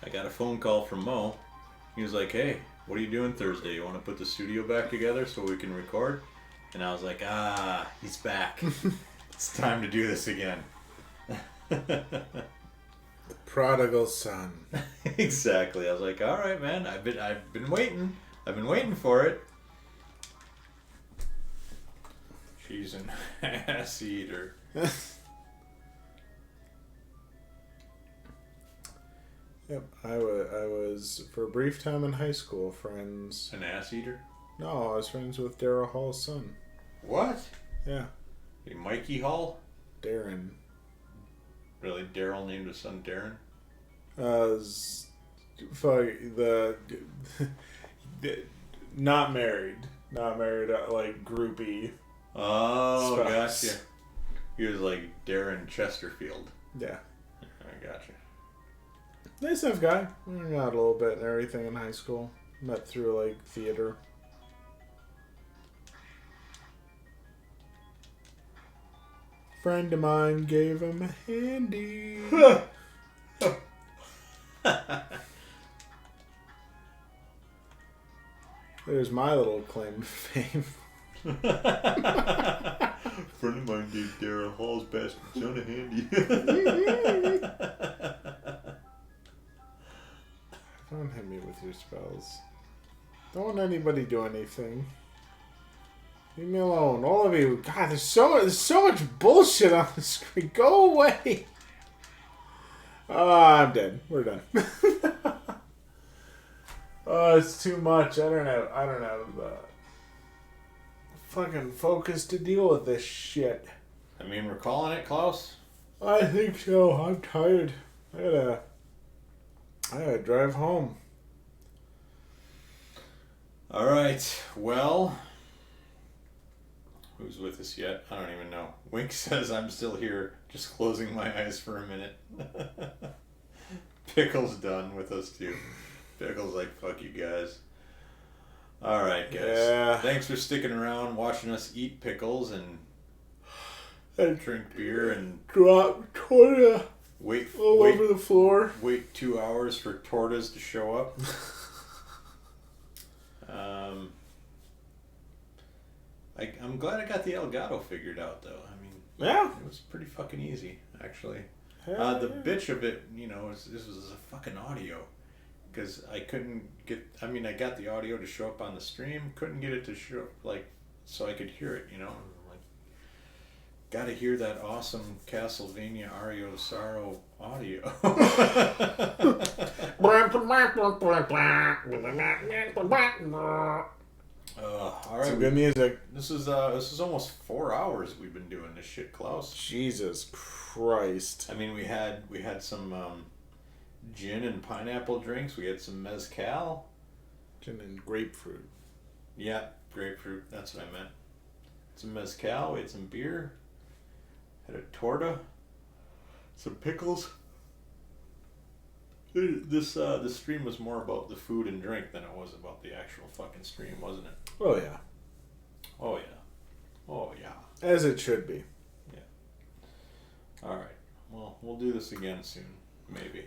I got a phone call from Mo. He was like, hey, what are you doing Thursday? You want to put the studio back together so we can record? And I was like, he's back. It's time to do this again. The prodigal son. Exactly. I was like, all right, man. I've been waiting. I've been waiting for it. She's an ass eater. Yep, I was for a brief time in high school friends. An ass eater? No, I was friends with Daryl Hall's son. What? Yeah. Hey, Mikey Hall? Darren. Really? Daryl named his son Darren? Not married. Not married, like groupie. Oh, spouse. Gotcha. He was like Darren Chesterfield. Yeah. I gotcha. Nice enough guy. We hung out a little bit and everything in high school. Met through like theater. Friend of mine gave him a handy. There's my little claim to fame. Friend of mine gave Daryl Hall's bastard son a handy. Don't hit me with your spells. Don't want anybody do anything. Leave me alone, all of you. God, there's so much bullshit on the screen. Go away. I'm dead. We're done. Oh, it's too much. I don't have the fucking focus to deal with this shit. I mean, we're calling it, Klaus? I think so. I'm tired. I gotta drive home. All right. Well, who's with us yet? I don't even know. Wink says I'm still here, just closing my eyes for a minute. Pickle's done with us too. Pickle's like, fuck you guys. All right, guys. Yeah. Thanks for sticking around, watching us eat pickles and drink beer and drop TORTA all over the floor. Wait 2 hours for tortas to show up. I'm glad I got the Elgato figured out, though. I mean, yeah, it was pretty fucking easy, actually. The Yeah. bitch of it, this was a fucking audio. Because I couldn't get, I got the audio to show up on the stream, couldn't get it to show up, so I could hear it, gotta hear that awesome Castlevania Aria Sorrow audio. All right, Some good music. This is almost 4 hours we've been doing this shit, Klaus. Jesus Christ. We had some gin and pineapple drinks. We had some mezcal. Gin and grapefruit. Yeah, grapefruit. That's what I meant. Some mezcal. We had some beer. Had a torta. Some pickles. This stream was more about the food and drink than it was about the actual fucking stream, wasn't it? Oh yeah. Oh yeah. Oh yeah. As it should be. Yeah. All right. Well, we'll do this again soon, maybe.